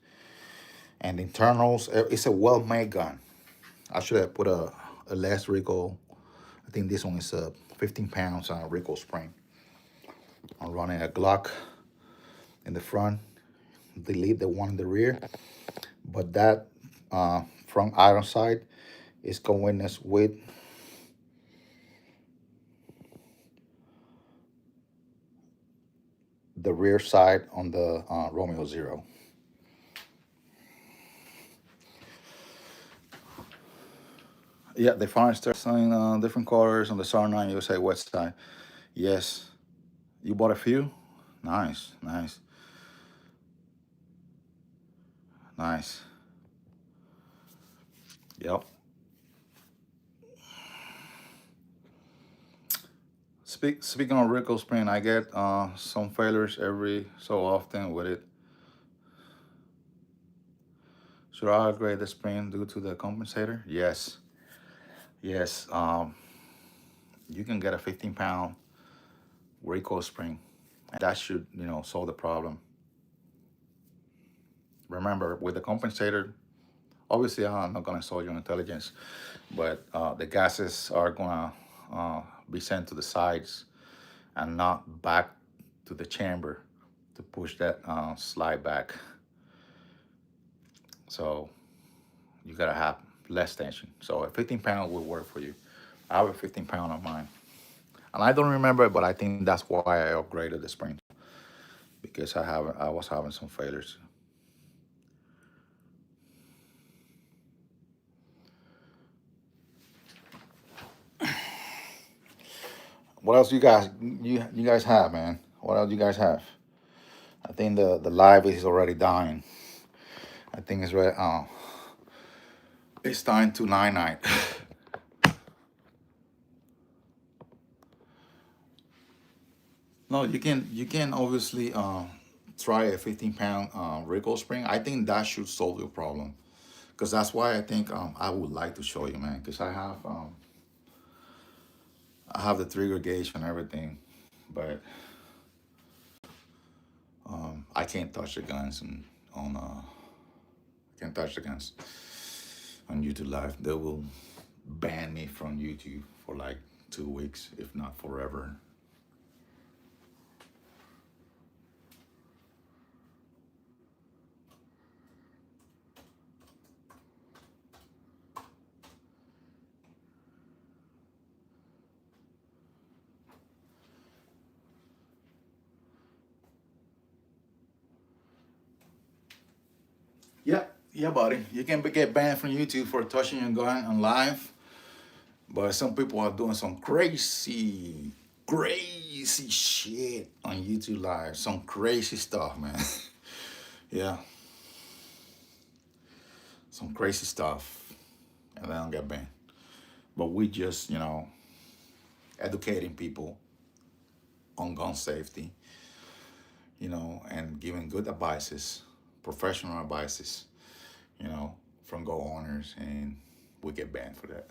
And internals, it's a well-made gun. I should have put a less recoil. I think this one is 15 pounds on a recoil spring. I'm running a Glock in the front, delete the one in the rear, but that front iron sight is going as with the rear side on the Romeo Zero. Yeah, they finally start selling different colors on the SAR 9 USA West side. Yes, you bought a few? Nice, nice, nice. Yep. Speaking of recoil spring, I get some failures every so often with it. Should I upgrade the spring due to the compensator? Yes, yes. You can get a 15-pound recoil spring, and that should solve the problem. Remember, with the compensator, Obviously, I'm not gonna solve your intelligence, but the gases are gonna be sent to the sides and not back to the chamber to push that slide back. So you gotta have less tension. So a 15 pound will work for you. I have a 15 pound on mine, and I don't remember it, but I think that's why I upgraded the spring because I was having some failures. What else you guys have, man? What else you guys have? I think the live is already dying. I think it's ready. It's time to night night. No, you can obviously try a 15 pound Rico spring. I think that should solve your problem because that's why I think I would like to show you, man. Because I have the trigger gauge and everything, but I can't touch the guns and on can't touch the guns on YouTube Live. They will ban me from YouTube for like 2 weeks, if not forever. Yeah, yeah, buddy. You can get banned from YouTube for touching your gun on live, but some people are doing some crazy shit on YouTube Live. Some crazy stuff, man. Yeah, some crazy stuff, and they don't get banned. But we just, educating people on gun safety, and giving good advices, professional advices, from gun owners, and we get banned for that.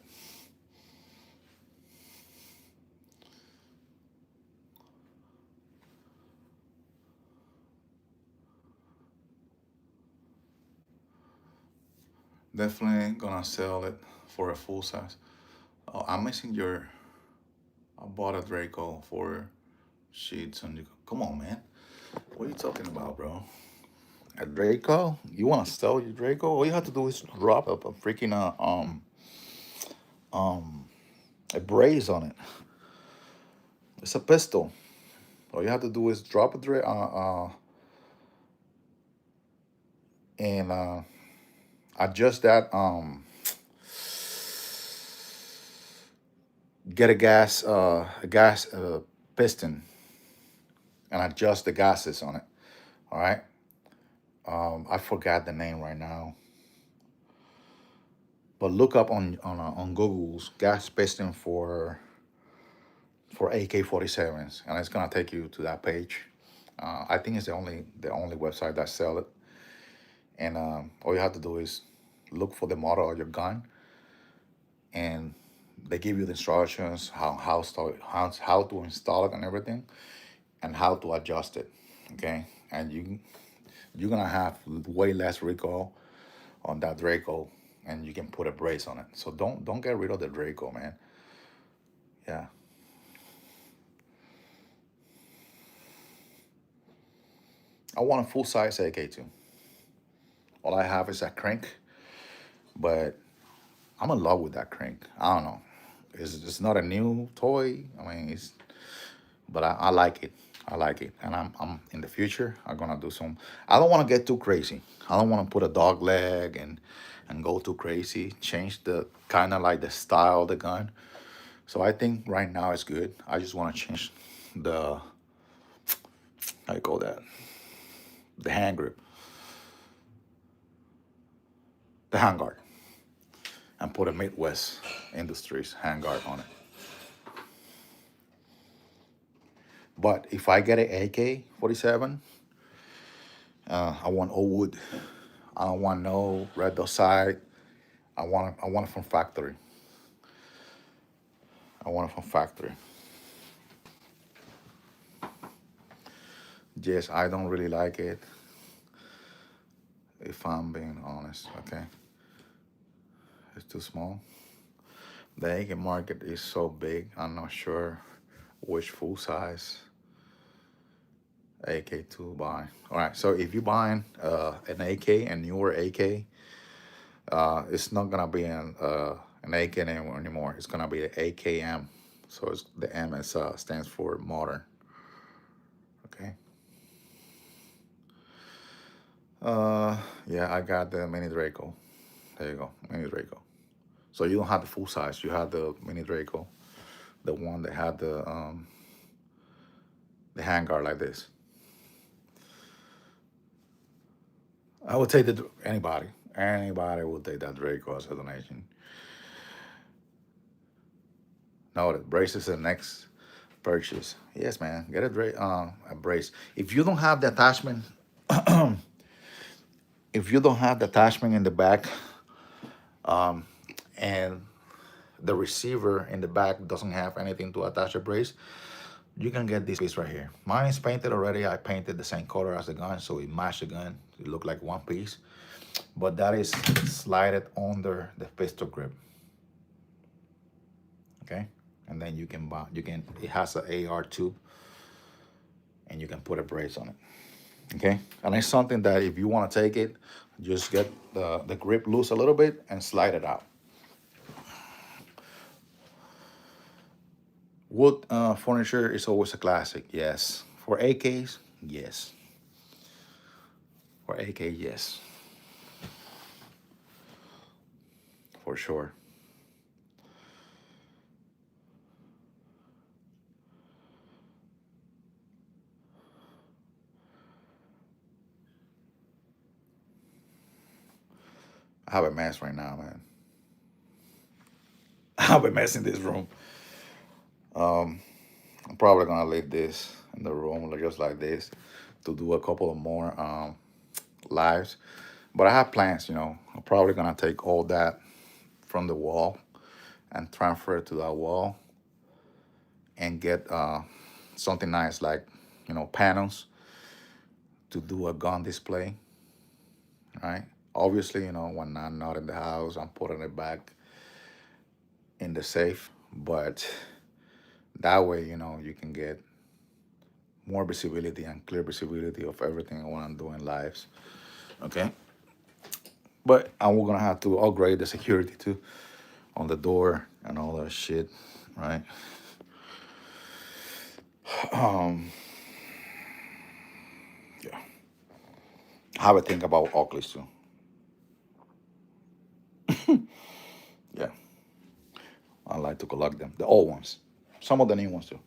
Definitely gonna sell it for a full size. Oh, I'm missing your. I bought a Draco for sheets on you. Come on, man. What are you talking about, bro? A Draco? You want to sell your Draco? All you have to do is drop a freaking a brace on it. It's a pistol. All you have to do is drop a and adjust that. Get a gas piston and adjust the gases on it. All right. I forgot the name right now, but look up on Google's gas piston for AK-47s, and it's gonna take you to that page. I think it's the only website that sell it, and all you have to do is look for the model of your gun, and they give you the instructions how to install it and everything, and how to adjust it. Okay, and you're gonna have way less recoil on that Draco, and you can put a brace on it. So don't get rid of the Draco, man. Yeah, I want a full size AK too. All I have is a crank, but I'm in love with that crank. I don't know. It's not a new toy. I mean, but I like it. I like it, and I'm in the future. I'm gonna do some. I don't want to get too crazy. I don't want to put a dog leg and go too crazy. Change the kind of like the style of the gun. So I think right now it's good. I just want to change the how you call that, the hand grip, the handguard, and put a Midwest Industries handguard on it. But if I get an AK-47, I want old wood. I don't want no red dot side. I want it from factory. I want it from factory. Yes, I don't really like it, if I'm being honest. Okay. It's too small. The AK market is so big. I'm not sure which full size AK to buy. All right, so if you're buying an AK, a newer AK, it's not gonna be an AK anymore. It's gonna be an AKM. So it's, the M is, stands for modern. Okay. Yeah, I got the Mini Draco. There you go, Mini Draco. So you don't have the full size. You have the Mini Draco, the one that had the handguard like this. I would take the anybody. Anybody would take that Draco as a donation. No, the brace is the next purchase. Yes, man. Get a brace. If you don't have the attachment, if you don't have the attachment in the back, and the receiver in the back doesn't have anything to attach a brace, you can get this piece right here. Mine is painted already. I painted the same color as the gun, so it matched the gun. It looked like one piece. But that is slided under the pistol grip. Okay, and then you can buy. It has an AR tube, and you can put a brace on it. Okay, and it's something that if you want to take it, just get the grip loose a little bit and slide it out. Wood furniture is always a classic, yes. For AKs, yes. For AK, yes. For sure. I have a mess right now, man. I have a mess in this room. I'm probably gonna leave this in the room just like this to do a couple of more lives. But I have plans, I'm probably gonna take all that from the wall and transfer it to that wall and get something nice like, panels to do a gun display, right? Obviously, when I'm not in the house, I'm putting it back in the safe. But that way, you can get more visibility and clear visibility of everything when I'm doing lives. Okay. But we're gonna have to upgrade the security too on the door and all that shit, right? Yeah. Have a think about Oakleys too. Yeah. I like to collect them. The old ones. Some of the new ones too.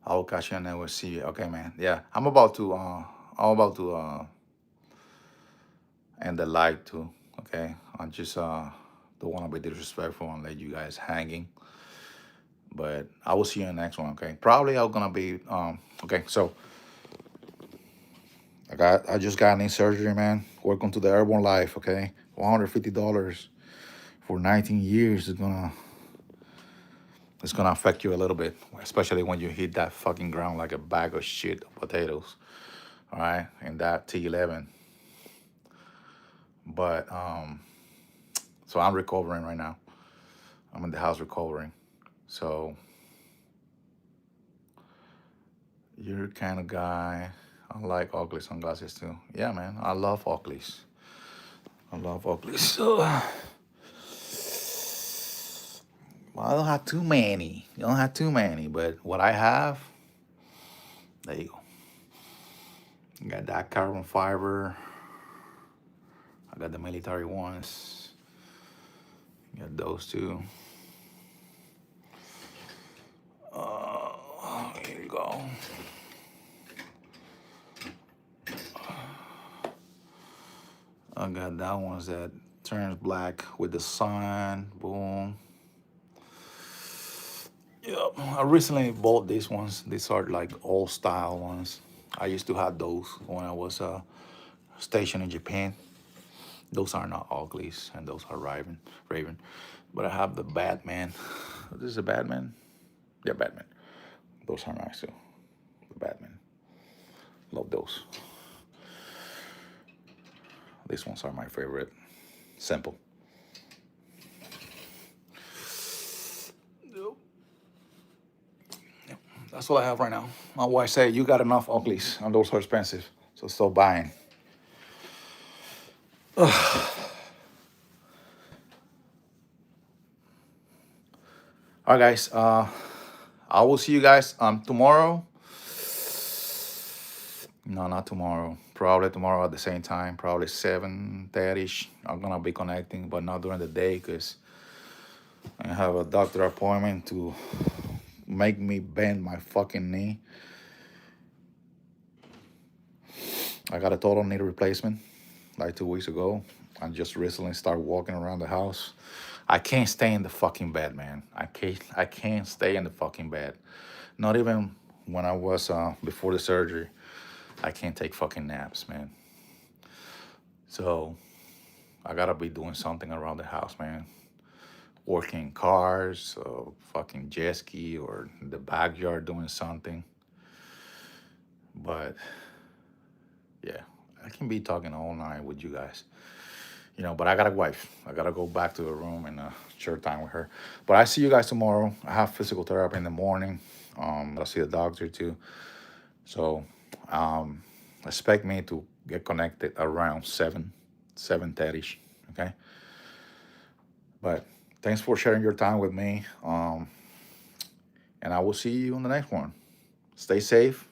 I will catch you and then we'll see you. Okay, man. Yeah. I'm about to end the live too. Okay. I just don't wanna be disrespectful and let you guys hanging. But I will see you in the next one, okay? Probably I'm gonna be okay, so I just got knee surgery, man. Welcome to the Airborne life, okay? $150 for 19 years it's gonna affect you a little bit, especially when you hit that fucking ground like a bag of shit of potatoes. All right, in that T11. But so I'm recovering right now. I'm in the house recovering. So you're the kind of guy. I like ugly sunglasses too. Yeah, man. I love Oakleys. I love Oakleys. So, well, I don't have too many. You don't have too many, but what I have, there you go. You got that carbon fiber. I got the military ones. You got those two. Here you go. I got that ones that turns black with the sun. Boom. Yep. I recently bought these ones. These are like old style ones. I used to have those when I was stationed in Japan. Those are not uglies, and those are Raven. But I have the Batman. This is a Batman. Yeah, Batman. Those are nice too. The Batman. Love those. These ones are my favorite. Simple. That's all I have right now. My wife said, you got enough uglies, and those are expensive. So stop buying. All right, guys. I will see you guys tomorrow. No, not tomorrow. Probably tomorrow at the same time. Probably 7:30ish. I'm gonna be connecting, but not during the day because I have a doctor appointment to make me bend my fucking knee. I got a total knee replacement like 2 weeks ago. I just recently started walking around the house. I can't stay in the fucking bed, man. I can't stay in the fucking bed. Not even when I was before the surgery. I can't take fucking naps, man. So I gotta be doing something around the house, man. Working cars, fucking jet ski, or in the backyard doing something. But yeah, I can be talking all night with you guys. But I got a wife. I gotta go back to the room and share time with her. But I see you guys tomorrow. I have physical therapy in the morning. I'll see the doctor too. So expect me to get connected around 7:30. Okay. But thanks for sharing your time with me. And I will see you on the next one. Stay safe.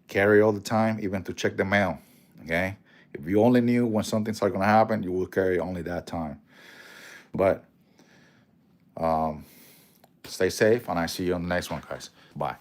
Carry all the time, even to check the mail. Okay. If you only knew when something's going to happen, you will carry only that time. But stay safe, and I see you on the next one, guys. Bye.